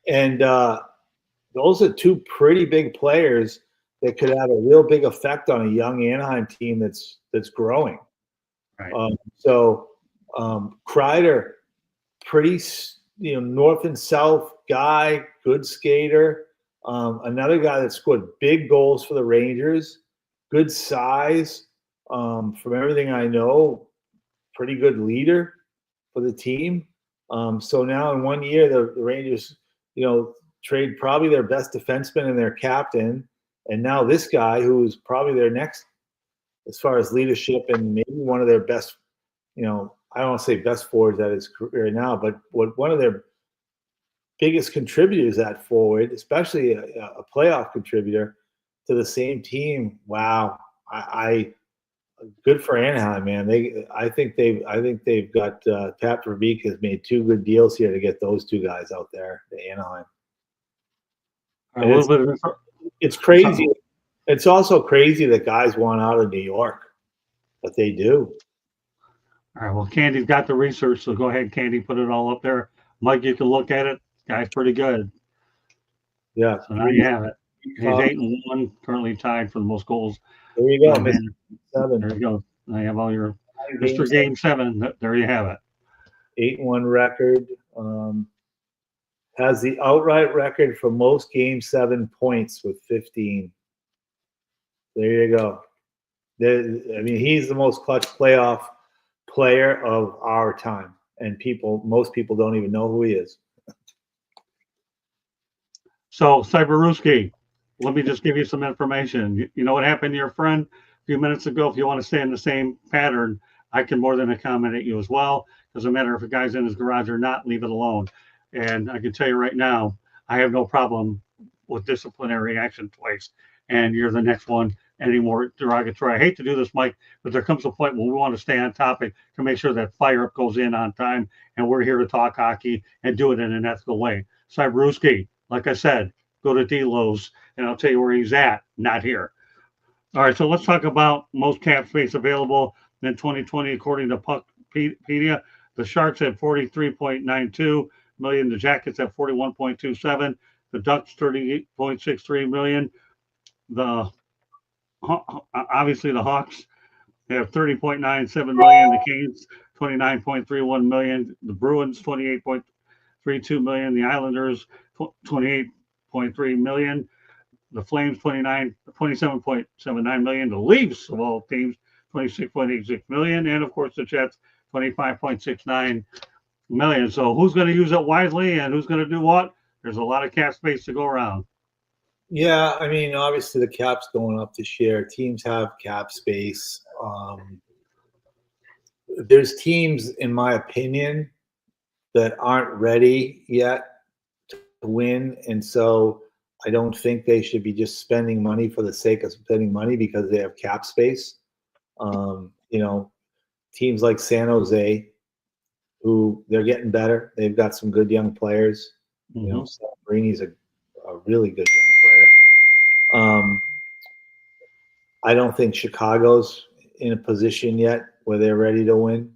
And those are two pretty big players that could have a real big effect on a young Anaheim team that's growing. Right. Kreider, pretty north and south guy, good skater. Another guy that scored big goals for the Rangers, good size. From everything I know, pretty good leader for the team. So now in 1 year, the Rangers, trade probably their best defenseman and their captain, and now this guy who is probably their next, as far as leadership, and maybe one of their best, I don't want to say best forwards at his career now, but one of their biggest contributors at forward, especially a playoff contributor to the same team. Wow, I good for Anaheim, man. I think they've got Pat Verbeek has made two good deals here to get those two guys out there to Anaheim. It's crazy. It's also crazy that guys want out of New York, but they do. All right. Well, Candy's got the research, so go ahead, Candy, put it all up there. Mike, you can look at it. Guy's pretty good. Yeah. So now you have it. He's 8-1, currently tied for the most goals. There you go. Seven. There you go. I have all your Mr. Game 7. There you have it. 8-1 record. Has the outright record for most Game 7 points with 15. There you go. I mean, he's the most clutch playoff player of our time, and most people don't even know who he is. So, Cyberuski, let me just give you some information. You know what happened to your friend a few minutes ago? If you want to stay in the same pattern, I can more than accommodate you as well. Doesn't matter if a guy's in his garage or not, leave it alone. And I can tell you right now, I have no problem with disciplinary action twice. And you're the next one anymore derogatory. I hate to do this, Mike, but there comes a point when we want to stay on topic to make sure that fire up goes in on time. And we're here to talk hockey and do it in an ethical way. Cyberuski, like I said, go to D-Lowe's and I'll tell you where he's at, not here. All right, so let's talk about most cap space available in 2020 according to Puckpedia. The Sharks at 43.92 million, the Jackets at 41.27, the Ducks 38.63 million. Obviously the Hawks have 30.97 million, the Canes 29.31 million, the Bruins 28.32 million, the Islanders 28.3 million, the Flames 27.79 million, the Leafs of all teams 26.86 million, and of course the Jets 25.69 million. So who's going to use it wisely and who's going to do what? There's a lot of cap space to go around. Yeah, I mean, obviously the cap's going up this year. Teams have cap space. There's teams, in my opinion, that aren't ready yet to win, and so I don't think they should be just spending money for the sake of spending money because they have cap space. Teams like San Jose, who they're getting better. They've got some good young players. Mm-hmm. Salvarini's a really good young player. I don't think Chicago's in a position yet where they're ready to win.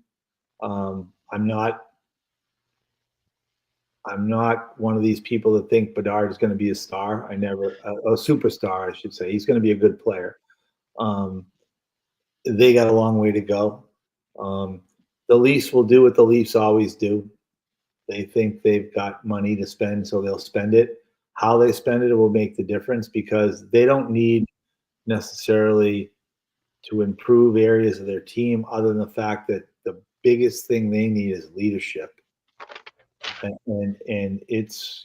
I'm not one of these people that think Bedard is going to be a star. A superstar, I should say. He's going to be a good player. They got a long way to go. The Leafs will do what the Leafs always do. They think they've got money to spend, so they'll spend it. How they spend it will make the difference because they don't need necessarily to improve areas of their team other than the fact that the biggest thing they need is leadership. And it's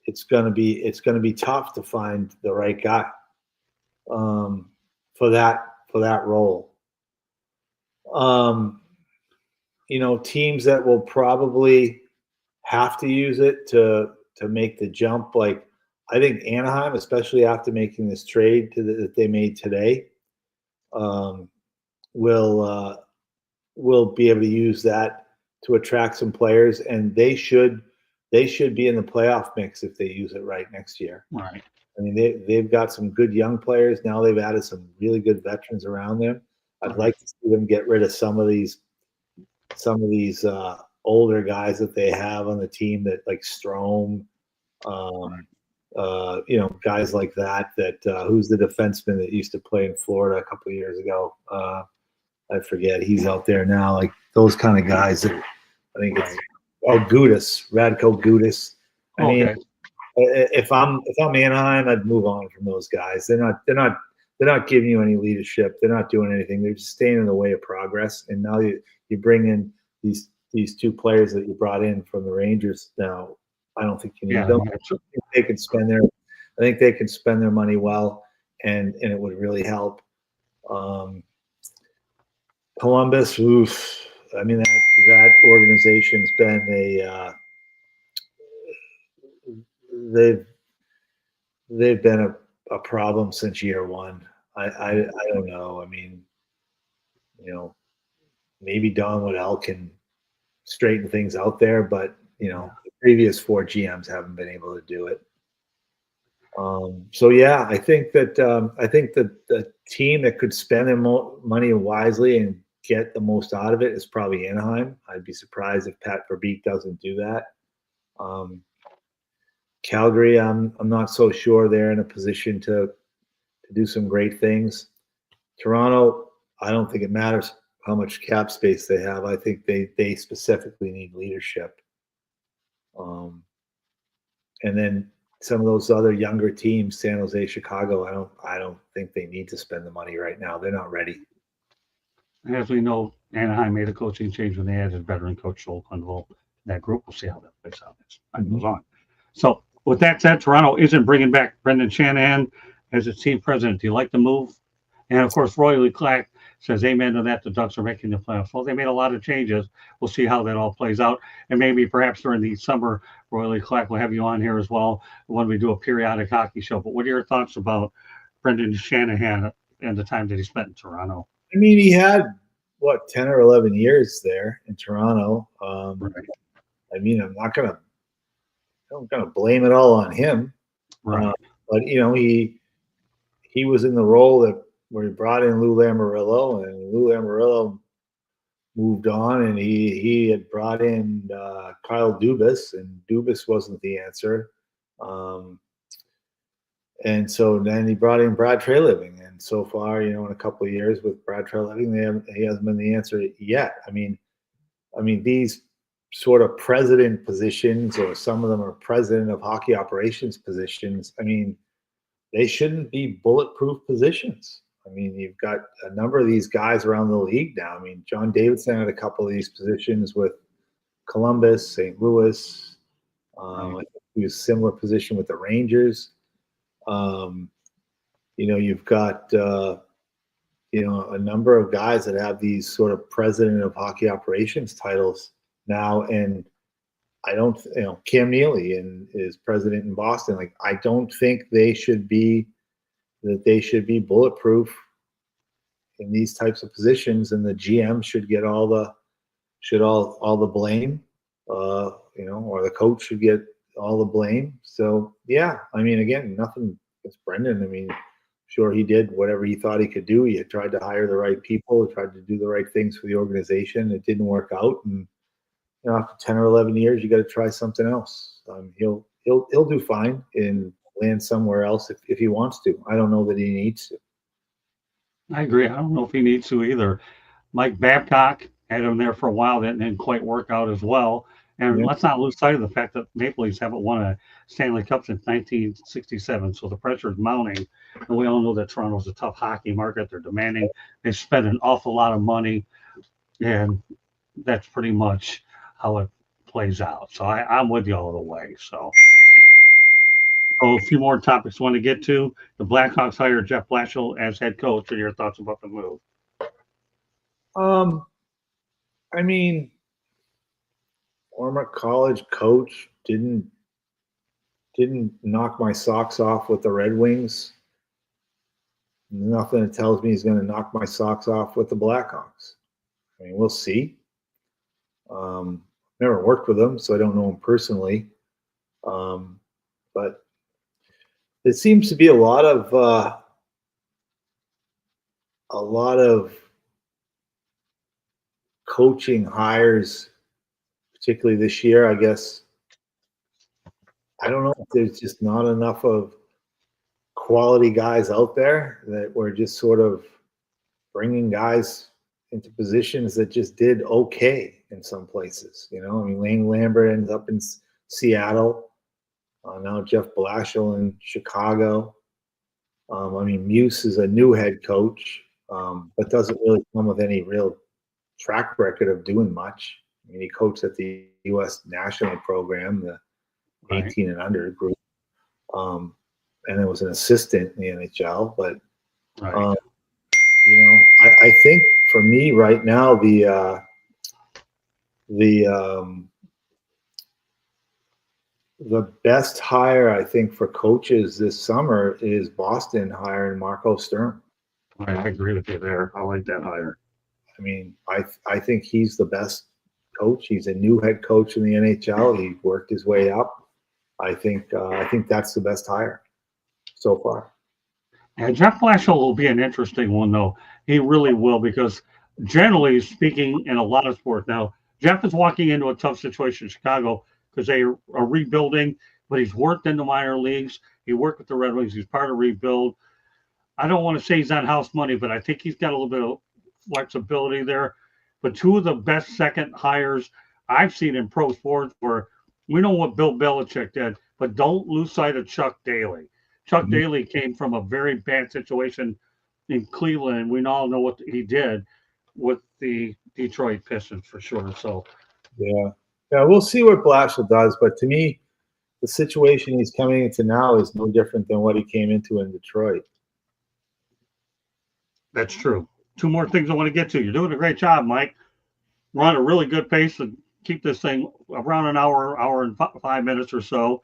it's gonna be tough to find the right guy for that role. Teams that will probably have to use it to make the jump, like I think Anaheim, especially after making this trade that they made today, will be able to use that to attract some players, and they should be in the playoff mix if they use it right next year. Right. I mean, they've got some good young players now. They've added some really good veterans around them. I'd like to see them get rid of some of these older guys that they have on the team, that like Strome, guys like that. Who's the defenseman that used to play in Florida a couple of years ago? I forget. He's out there now. Like those kind of guys that I think it's Radko Gudas. I mean, if I'm Anaheim, I'd move on from those guys. They're not giving you any leadership. They're not doing anything. They're just staying in the way of progress. And now you bring in these two players that you brought in from the Rangers. Now, I don't think you need them. I think they can spend their money well, and it would really help. Columbus, oof. I mean, that organization's been they've been a problem since year one. I don't know. I mean, maybe Don Waddell can straighten things out there, but the previous 4 GMs haven't been able to do it. So yeah, I think that the team that could spend their money wisely and get the most out of it is probably Anaheim. I'd be surprised if Pat Verbeek doesn't do that. Calgary, I'm not so sure they're in a position to do some great things. Toronto, I don't think it matters how much cap space they have. I think they specifically need leadership. And then some of those other younger teams, San Jose, Chicago, I don't think they need to spend the money right now. They're not ready. As we know, Anaheim made a coaching change when they added veteran coach Joel Quenneville. That group, we'll see how that plays out as time goes on. So with that said, Toronto isn't bringing back Brendan Shanahan as its team president. Do you like the move? And of course, Roy Leclerc says amen to that. The Ducks are making the playoffs. Well, they made a lot of changes. We'll see how that all plays out. And maybe perhaps during the summer, Roy Leclerc will have you on here as well when we do a periodic hockey show. But what are your thoughts about Brendan Shanahan and the time that he spent in Toronto? I mean, he had 10 or 11 years there in Toronto. Right. I mean, I'm not gonna blame it all on him. Right. But he was in the role where he brought in Lou Lamoriello, and Lou Lamoriello moved on, and he had brought in Kyle Dubas, and Dubas wasn't the answer. And so then he brought in Brad Treliving, and so far, in a couple of years with Brad Treliving, he hasn't been the answer yet. I mean, these sort of president positions, or some of them are president of hockey operations positions. I mean, they shouldn't be bulletproof positions. I mean, you've got a number of these guys around the league now. I mean, John Davidson had a couple of these positions with Columbus, St. Louis. I think he was a similar position with the Rangers. You've got a number of guys that have these sort of president of hockey operations titles now, and I don't, Cam Neely is president in Boston. Like, I don't think they should be bulletproof in these types of positions, and the GM should get all the blame, or the coach should get all the blame. So yeah, I mean, again, nothing against Brendan. I mean, sure, he did whatever he thought he could do. He had tried to hire the right people, tried to do the right things for the organization. It didn't work out, and after 10 or 11 years, you got to try something else. He'll do fine and land somewhere else if he wants to. I don't know that he needs to. I agree. I don't know if he needs to either. Mike Babcock had him there for a while. That didn't quite work out as well. And let's not lose sight of the fact that Maple Leafs haven't won a Stanley Cup since 1967. So the pressure is mounting. And we all know that Toronto's a tough hockey market. They're demanding. They spend an awful lot of money. And that's pretty much how it plays out. So I'm with you all the way. So a few more topics I want to get to. The Blackhawks hired Jeff Blashill as head coach. And your thoughts about the move? I mean, former college coach didn't knock my socks off with the Red Wings. Nothing that tells me he's going to knock my socks off with the Blackhawks. I mean, we'll see. Never worked with him, so I don't know him personally. But it seems to be a lot of coaching hires, particularly this year. I guess, I don't know if there's just not enough of quality guys out there, that we're just sort of bringing guys into positions that just did okay in some places. I mean, Lane Lambert ends up in Seattle. Now Jeff Blashill in Chicago. I mean, Muse is a new head coach, but doesn't really come with any real track record of doing much. I mean, he coached at the U.S. national program, the 18 and under group, and it was an assistant in the NHL. But I think for me right now, the best hire, I think, for coaches this summer is Boston hiring Marco Sturm. I agree with you there. I like that hire. I mean, I think he's the best coach. He's a new head coach in the NHL. He worked his way up. I think that's the best hire so far. And Jeff Blashill will be an interesting one, though. He really will, because generally speaking, in a lot of sports now, Jeff is walking into a tough situation in Chicago because they are rebuilding, but he's worked in the minor leagues. He worked with the Red Wings. He's part of rebuild. I don't want to say he's on house money, but I think he's got a little bit of flexibility there. But two of the best second hires I've seen in pro sports were, we know what Bill Belichick did, but don't lose sight of Chuck Daly. Chuck Daly came from a very bad situation in Cleveland, and we all know what he did with the Detroit Pistons for sure. So, yeah, we'll see what Blashill does. But to me, the situation he's coming into now is no different than what he came into in Detroit. That's true. Two more things I want to get to. You're doing a great job, Mike. We're on a really good pace to keep this thing around an hour and 5 minutes or so.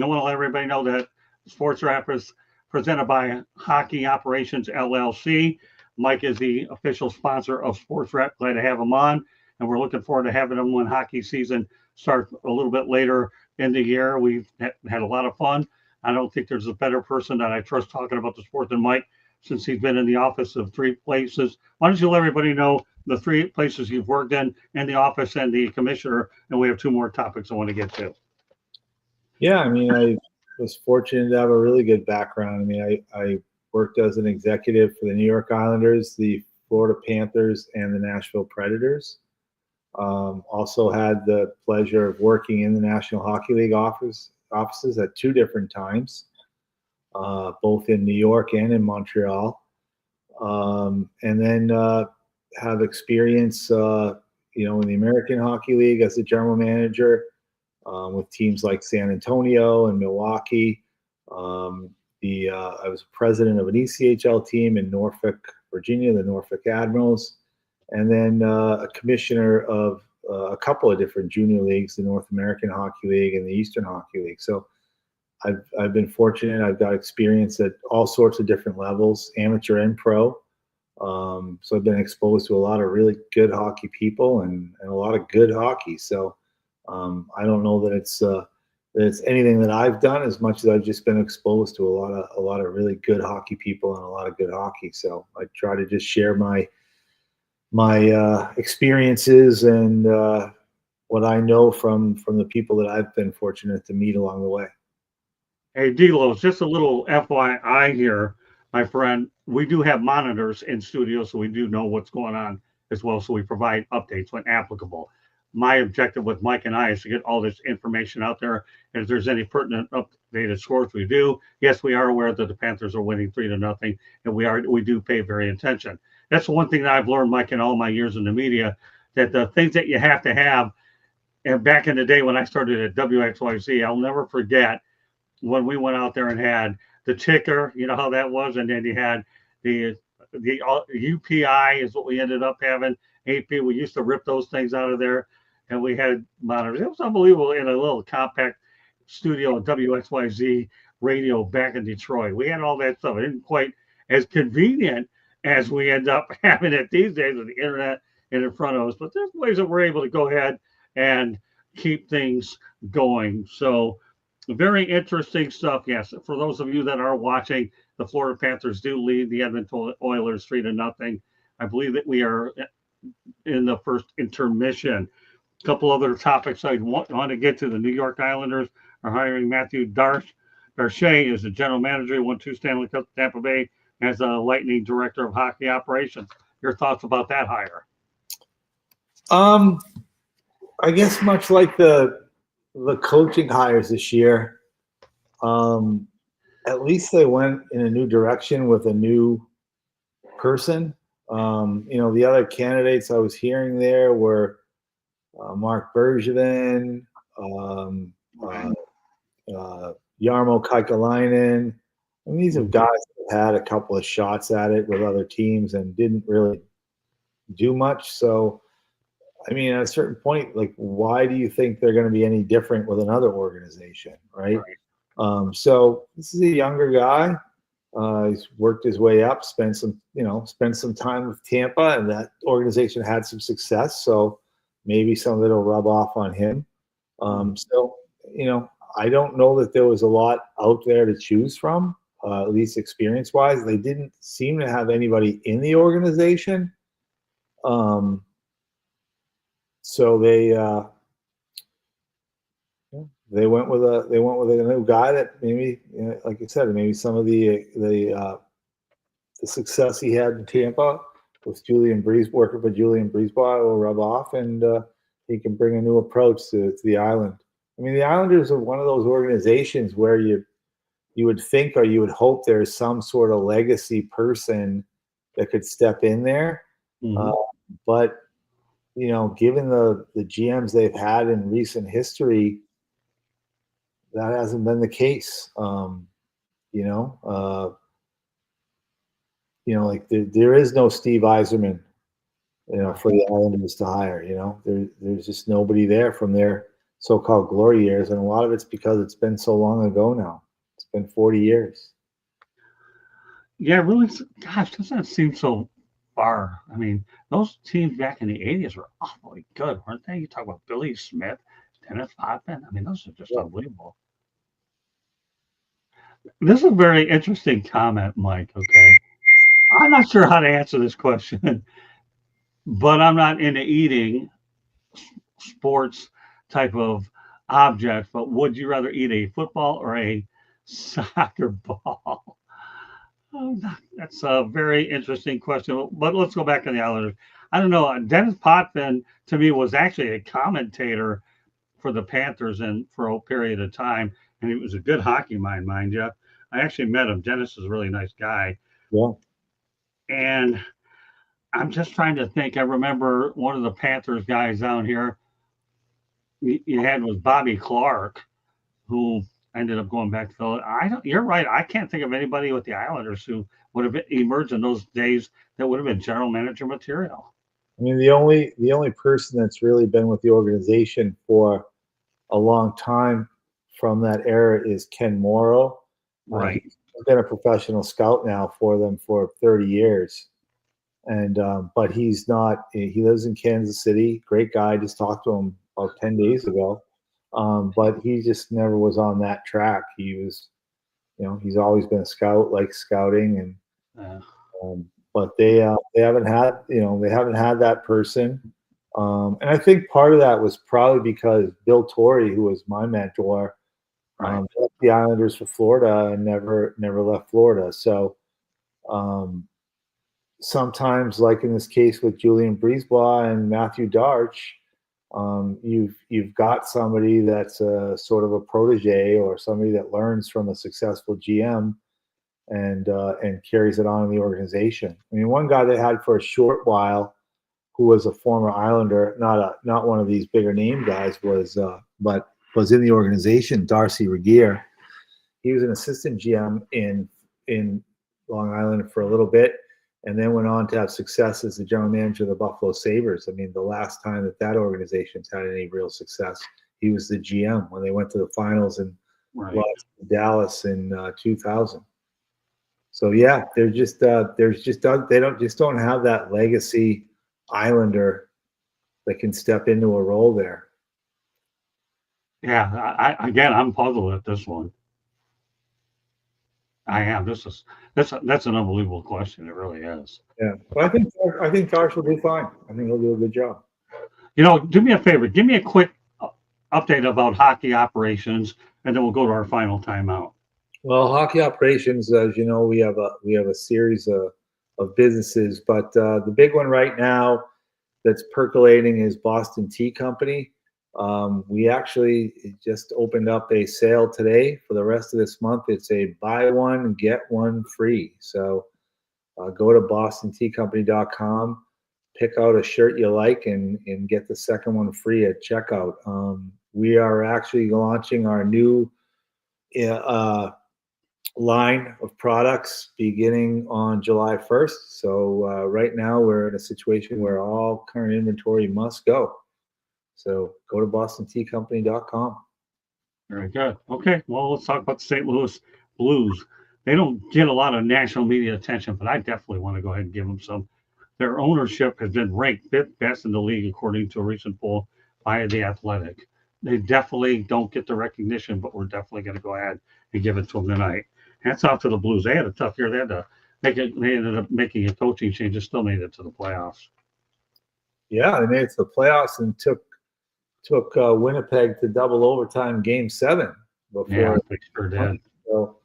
I want to let everybody know that Sports Wrap is presented by Hockey Operations LLC. Mike is the official sponsor of Sports Wrap. Glad to have him on, and we're looking forward to having him when hockey season starts a little bit later in the year. We've had a lot of fun. I don't think there's a better person that I trust talking about the sport than Mike, since he's been in the office of three places. Why don't you let everybody know the three places you've worked in the office and the commissioner, and we have two more topics I want to get to. Yeah, I mean, I was fortunate to have a really good background. I mean, I worked as an executive for the New York Islanders, the Florida Panthers, and the Nashville Predators. Also had the pleasure of working in the National Hockey League offices at two different times, both in New York and in Montreal. And then have experience, in the American Hockey League as a general manager with teams like San Antonio and Milwaukee. I was president of an ECHL team in Norfolk, Virginia, the Norfolk Admirals, and then a commissioner of a couple of different junior leagues, the North American Hockey League and the Eastern Hockey League. So I've been fortunate. I've got experience at all sorts of different levels, amateur and pro. So I've been exposed to a lot of really good hockey people and a lot of good hockey. So I don't know that it's anything that I've done as much as I've just been exposed to a lot of really good hockey people and a lot of good hockey. So I try to just share my experiences and what I know from the people that I've been fortunate to meet along the way. Hey, Delos, just a little FYI here, my friend. We do have monitors in studio, so we do know what's going on as well. So we provide updates when applicable. My objective with Mike and I is to get all this information out there. And if there's any pertinent updated scores, we do. Yes, we are aware that the Panthers are winning 3-0, and we do pay very attention. That's one thing that I've learned, Mike, in all my years in the media, that the things that you have to have. And back in the day when I started at WXYZ, I'll never forget when we went out there and had the ticker, you know how that was, and then you had the UPI is what we ended up having. AP, we used to rip those things out of there, and we had monitors. It was unbelievable in a little compact studio at WXYZ radio back in Detroit. We had all that stuff. It isn't quite as convenient as we end up having it these days with the internet in front of us, but there's ways that we're able to go ahead and keep things going. So very interesting stuff. Yes, for those of you that are watching, the Florida Panthers do lead the Edmonton Oilers 3-0. I believe that we are in the first intermission. A couple other topics I want to get to. The New York Islanders are hiring Matthew Darche is the general manager. He won 2 Stanley Cups at Tampa Bay as a Lightning director of hockey operations. Your thoughts about that hire? I guess much like the coaching hires this year, at least they went in a new direction with a new person. The other candidates I was hearing there were Mark Bergevin, Jarmo Kekalainen. I mean, these are guys that had a couple of shots at it with other teams and didn't really do much. So, I mean, at a certain point, like, why do you think they're going to be any different with another organization, right? So this is a younger guy. He's worked his way up, spent some time with Tampa, and that organization had some success. So maybe some of it will rub off on him. So, I don't know that there was a lot out there to choose from, at least experience-wise. They didn't seem to have anybody in the organization. So they went with a new guy that maybe, like I said, maybe some of the success he had in Tampa with working for Julian Breezeball will rub off, and he can bring a new approach to the island. I mean, the Islanders are one of those organizations where you would think, or you would hope, there's some sort of legacy person that could step in there, but given the GMs they've had in recent history, that hasn't been the case. Like there is no Steve Yzerman, for the Islanders to hire. There's just nobody there from their so-called glory years, and a lot of it's because it's been so long ago now. It's been 40 years. Yeah, really. Gosh, doesn't it seem so far? I mean, those teams back in the 80s were awfully good, weren't they? You talk about Billy Smith, Dennis Hoffman. I mean, those are just unbelievable. This is a very interesting comment, Mike. Okay. I'm not sure how to answer this question, but I'm not into eating sports type of objects. But would you rather eat a football or a soccer ball? Oh, that's a very interesting question. But let's go back to the Islanders. I don't know. Dennis Potvin, to me, was actually a commentator for the Panthers and for a period of time. And he was a good hockey mind you. I actually met him. Dennis is a really nice guy. Yeah. And I'm just trying to think. I remember one of the Panthers guys down here you had was Bobby Clark, who ended up going back to Philadelphia. You're right. I can't think of anybody with the Islanders who would have emerged in those days that would have been general manager material. I mean, the only person that's really been with the organization for a long time from that era is Ken Morrow. Right. He's been a professional scout now for them for 30 years. And but he's not. He lives in Kansas City. Great guy. I just talked to him about 10 days ago. But he just never was on that track. He was, he's always been a scout, like scouting, and but they haven't had that person. And I think part of that was probably because Bill Torrey, who was my mentor, left the Islanders for Florida and never left Florida. So sometimes, like in this case with Julian Brisebois and Matthew Darch, you've got somebody that's a sort of a protege or somebody that learns from a successful GM and carries it on in the organization. I mean, one guy they had for a short while, who was a former Islander, not one of these bigger name guys, but was in the organization, Darcy Regier. He was an assistant GM in Long Island for a little bit, and then went on to have success as the general manager of the Buffalo Sabres. I mean, the last time that organization's had any real success, he was the GM when they went to the finals and lost to Dallas in 2000. So yeah, they don't have that legacy Islander that can step into a role there. Yeah, I'm puzzled at this one. I am. That's an unbelievable question. It really is. Yeah, but I think Darsh will do fine. I think he'll do a good job. Do me a favor. Give me a quick update about hockey operations, and then we'll go to our final timeout. Well, hockey operations, as you know, we have a series of businesses, but the big one right now that's percolating is Boston Tea Company. We actually just opened up a sale today for the rest of this month. It's a buy one, get one free. So go to bostonteacompany.com, pick out a shirt you like, and get the second one free at checkout. We are actually launching our new line of products beginning on July 1st. So right now we're in a situation where all current inventory must go. So go to bostonteacompany.com. Very good. Okay, well, let's talk about the St. Louis Blues. They don't get a lot of national media attention, but I definitely want to go ahead and give them some. Their ownership has been ranked 5th best in the league, according to a recent poll by The Athletic. They definitely don't get the recognition, but we're definitely going to go ahead and give it to them tonight. Hats off to the Blues. They had a tough year. They had to make it. They ended up making a coaching change and still made it to the playoffs. Yeah, they made it to the playoffs and took Winnipeg to double overtime Game 7 before. Yeah, they sure did. So,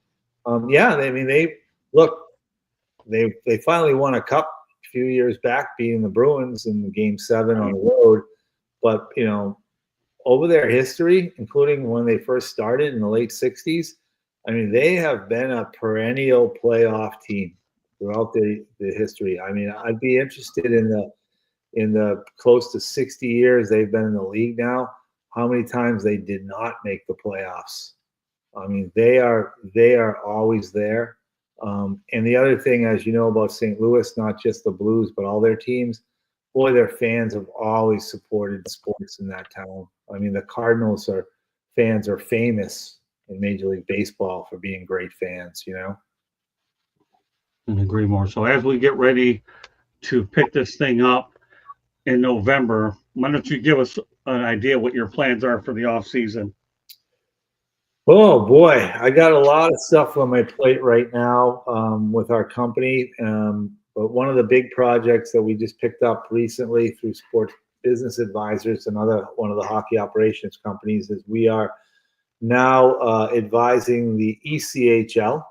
they finally won a cup a few years back, beating the Bruins in the Game 7 on the road. But over their history, including when they first started in the late 60s, I mean, they have been a perennial playoff team throughout the history. I mean, I'd be interested in the close to 60 years they've been in the league now, how many times they did not make the playoffs. I mean, they are always there. And the other thing, as you know about St. Louis, not just the Blues, but all their teams, boy, their fans have always supported sports in that town. I mean, the Cardinals fans are famous in Major League Baseball for being great fans, Couldn't agree more. So as we get ready to pick this thing up in November, why don't you give us an idea what your plans are for the off season? Oh boy, I got a lot of stuff on my plate right now with our company. But one of the big projects that we just picked up recently through Sports Business Advisors, one of the hockey operations companies, is we are now advising the ECHL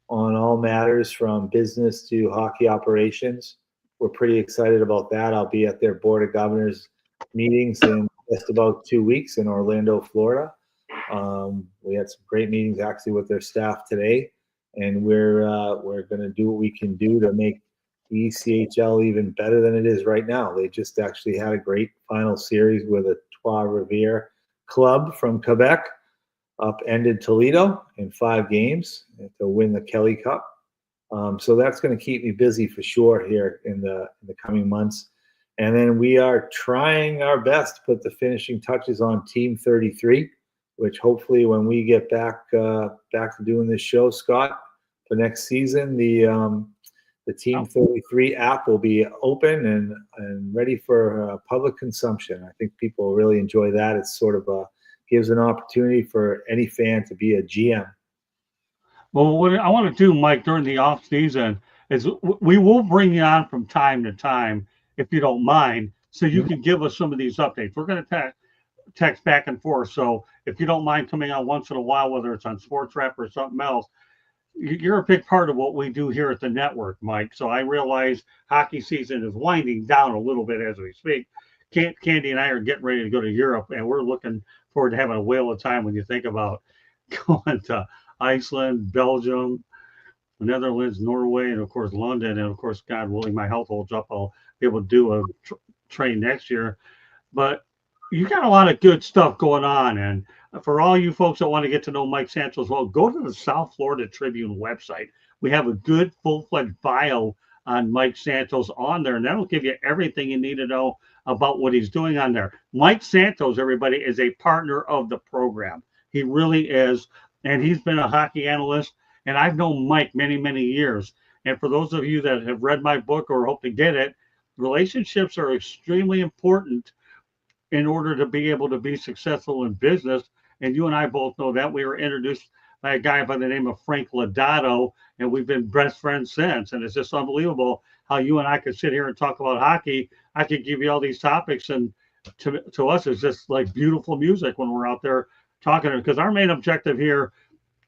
on all matters from business to hockey operations. We're pretty excited about that. I'll be at their Board of Governors meetings in just about 2 weeks in Orlando, Florida. We had some great meetings actually with their staff today, and we're going to do what we can do to make the ECHL even better than it is right now. They just actually had a great final series with a Trois-Rivières club from Quebec, upended Toledo in 5 games to win the Kelly Cup. So that's going to keep me busy for sure here in the coming months. And then we are trying our best to put the finishing touches on Team 33, which hopefully when we get back to doing this show, Scott, for next season, the Team 33 app will be open and ready for public consumption. I think people will really enjoy that. It's sort of gives an opportunity for any fan to be a GM. Well, what I want to do, Mike, during the off season is we will bring you on from time to time, if you don't mind, so you can give us some of these updates. We're going to text back and forth. So if you don't mind coming on once in a while, whether it's on Sports Rep or something else, you're a big part of what we do here at the network, Mike. So I realize hockey season is winding down a little bit as we speak. Candy and I are getting ready to go to Europe, and we're looking forward to having a whale of time when you think about going to Iceland, Belgium, Netherlands, Norway, and of course London, and of course, God willing, my health holds up, I'll be able to do a train next year. But you got a lot of good stuff going on, and for all you folks that want to get to know Mike Santos, well, go to the South Florida Tribune website. We have a good full-fledged bio on Mike Santos on there, and that'll give you everything you need to know about what he's doing on there. Mike Santos, everybody, is a partner of the program. He really is, and he's been a hockey analyst, and I've known Mike many, many years. And for those of you that have read my book or hope to get it, relationships are extremely important in order to be able to be successful in business. And you and I both know that. We were introduced by a guy by the name of Frank Lodato, and we've been best friends since. And it's just unbelievable how you and I could sit here and talk about hockey. I could give you all these topics, and to us, it's just like beautiful music when we're out there talking. Because our main objective here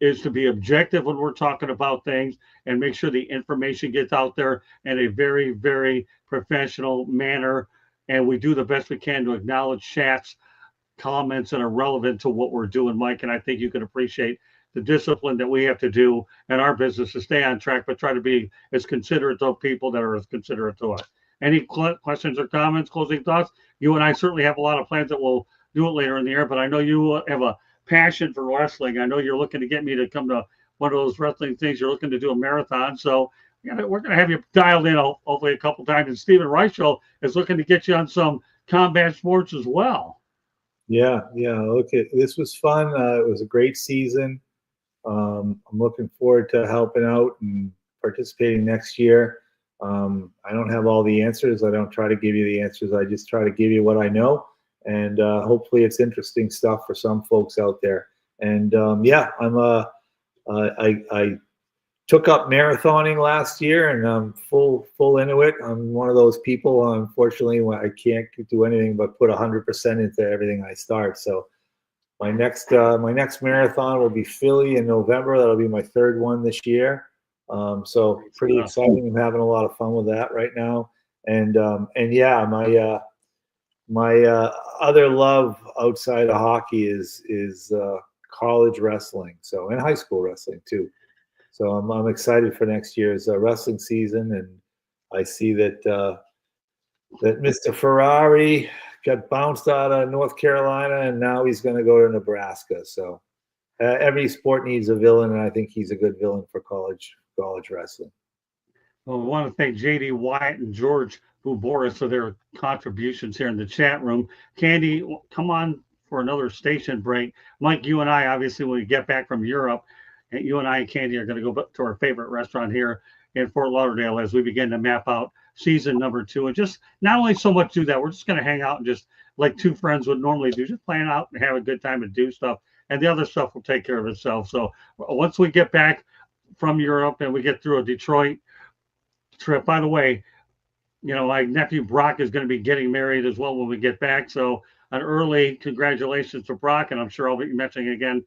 is to be objective when we're talking about things and make sure the information gets out there in a very, very professional manner. And we do the best we can to acknowledge chats, comments that are relevant to what we're doing, Mike. And I think you can appreciate the discipline that we have to do in our business to stay on track, but try to be as considerate of people that are as considerate to us. Any questions or comments, closing thoughts? You and I certainly have a lot of plans that we'll do it later in the year, but I know you have a passion for wrestling. I know you're looking to get me to come to one of those wrestling things. You're looking to do a marathon. So we're going to have you dialed in hopefully a couple times. And Stephen Reichel is looking to get you on some combat sports as well. Yeah. Okay, this was fun. It was a great season. I'm looking forward to helping out and participating next year. I don't have all the answers. I don't try to give you the answers. I just try to give you what I know. And hopefully it's interesting stuff for some folks out there. And I took up marathoning last year, and I'm full into it. I'm one of those people, unfortunately, when I can't do anything but put 100% into everything I start. So my next marathon will be Philly in November. That'll be my third one this year. So pretty exciting. I'm having a lot of fun with that right now. And my other love outside of hockey is college wrestling. So, and high school wrestling too. So I'm excited for next year's wrestling season, and I see that that Mr. Ferrari got bounced out of North Carolina, and now he's going to go to Nebraska. So every sport needs a villain, and I think he's a good villain for college wrestling. Well, we want to thank JD Wyatt and George Boris for their contributions here in the chat room. Candy, come on for another station break. Mike, you and I, obviously, when we get back from Europe, and you and I and Candy are going to go to our favorite restaurant here in Fort Lauderdale as we begin to map out season number 2. And just not only so much do that, we're just going to hang out and just like two friends would normally do, just plan out and have a good time and do stuff. And the other stuff will take care of itself. So once we get back from Europe and we get through a Detroit trip, by the way, my nephew Brock is going to be getting married as well when we get back. So an early congratulations to Brock, and I'm sure I'll be mentioning again.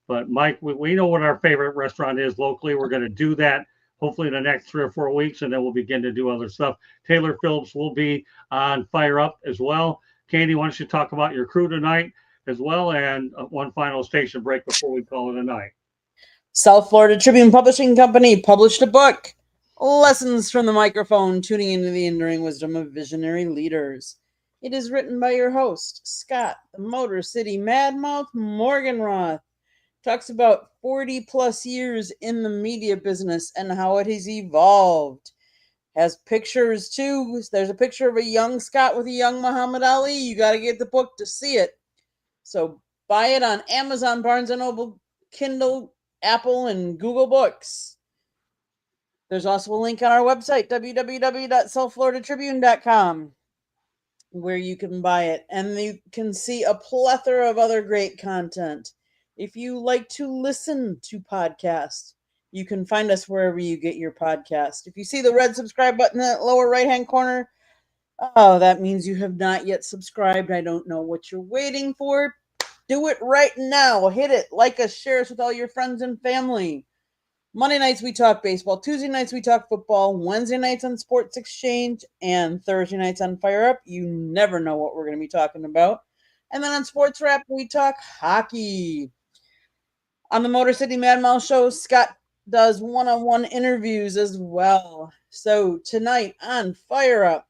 But Mike, we know what our favorite restaurant is locally. We're going to do that hopefully in the next 3 or 4 weeks, and then we'll begin to do other stuff. Taylor Phillips will be on Fire Up as well. Candy, why don't you talk about your crew tonight as well, and one final station break before we call it a night. South Florida Tribune Publishing Company published a book, Lessons from the Microphone, Tuning into the Enduring Wisdom of Visionary Leaders. It is written by your host, Scott, the Motor City Madmouth Morganroth. Talks about 40 plus years in the media business and how it has evolved. Has pictures too. There's a picture of a young Scott with a young Muhammad Ali. You got to get the book to see it. So buy it on Amazon, Barnes & Noble, Kindle, Apple, and Google Books. There's also a link on our website, www.southfloridatribune.com, where you can buy it. And you can see a plethora of other great content. If you like to listen to podcasts, you can find us wherever you get your podcast. If you see the red subscribe button in that lower right-hand corner, oh, that means you have not yet subscribed. I don't know what you're waiting for. Do it right now. Hit it. Like us, share us with all your friends and family. Monday nights we talk baseball. Tuesday nights we talk football. Wednesday nights on Sports Exchange. And Thursday nights on Fire Up. You never know what we're going to be talking about. And then on Sports Wrap we talk hockey. On the Motor City Mad Mouse show, Scott does one-on-one interviews as well. So tonight on Fire Up,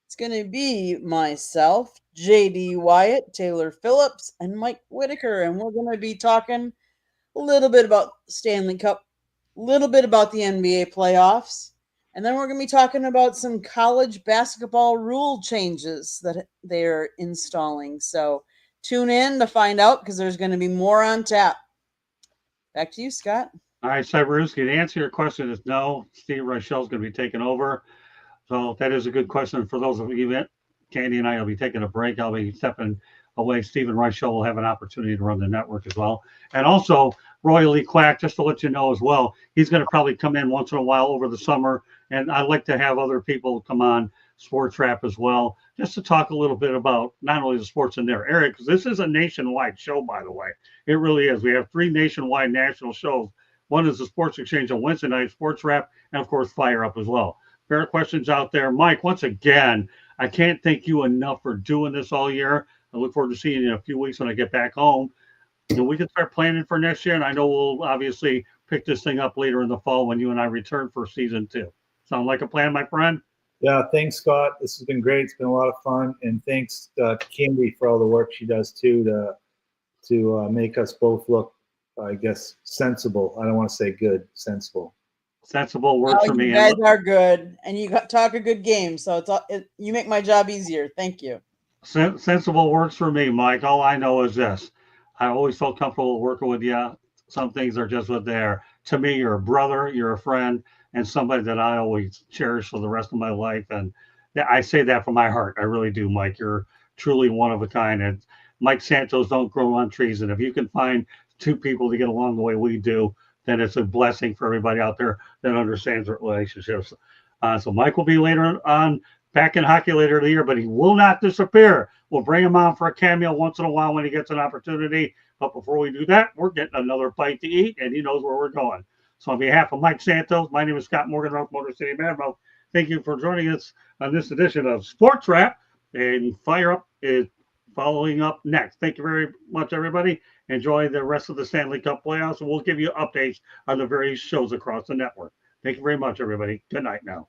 it's going to be myself, JD Wyatt, Taylor Phillips, and Mike Whitaker. And we're going to be talking a little bit about Stanley Cup, a little bit about the NBA playoffs, and then we're going to be talking about some college basketball rule changes that they're installing. So tune in to find out, because there's going to be more on tap. Back to you, Scott. All right, Cyberowski, the answer to your question is no. Steve Reichel's going to be taking over. So that is a good question for those of you. Candy and I will be taking a break. I'll be stepping away. Stephen Reichel will have an opportunity to run the network as well. And also, Roy Lee Quack, just to let you know as well, he's going to probably come in once in a while over the summer. And I like to have other people come on Sports Wrap as well, just to talk a little bit about not only the sports in their area, because this is a nationwide show, by the way. It really is. We have 3 nationwide national shows. One is the Sports Exchange on Wednesday night, Sports Wrap, and of course, Fire Up as well. Fair questions out there. Mike, once again, I can't thank you enough for doing this all year. I look forward to seeing you in a few weeks when I get back home. And we can start planning for next year. And I know we'll obviously pick this thing up later in the fall when you and I return for season 2. Sound like a plan, my friend? Yeah, thanks, Scott. This has been great. It's been a lot of fun. And thanks to Candy for all the work she does, too, to make us both look, I guess, sensible. I don't want to say good, sensible. Sensible works for me. You guys are good, and you talk a good game, so you make my job easier. Thank you. Sensible works for me, Mike. All I know is this. I always felt comfortable working with you. Some things are just what they are. To me, you're a brother, you're a friend, and somebody that I always cherish for the rest of my life. And I say that from my heart. I really do, Mike. You're truly one of a kind. And Mike Santos don't grow on trees. And if you can find 2 people to get along the way we do, then it's a blessing for everybody out there that understands relationships. So Mike will be later on back in hockey later in the year, but he will not disappear. We'll bring him on for a cameo once in a while when he gets an opportunity. But before we do that, we're getting another bite to eat, and he knows where we're going. So on behalf of Mike Santos, my name is Scott Morgan, Motor City Madmo. Thank you for joining us on this edition of Sports Wrap, and Fire Up is following up next. Thank you very much, everybody. Enjoy the rest of the Stanley Cup playoffs, and we'll give you updates on the various shows across the network. Thank you very much, everybody. Good night now.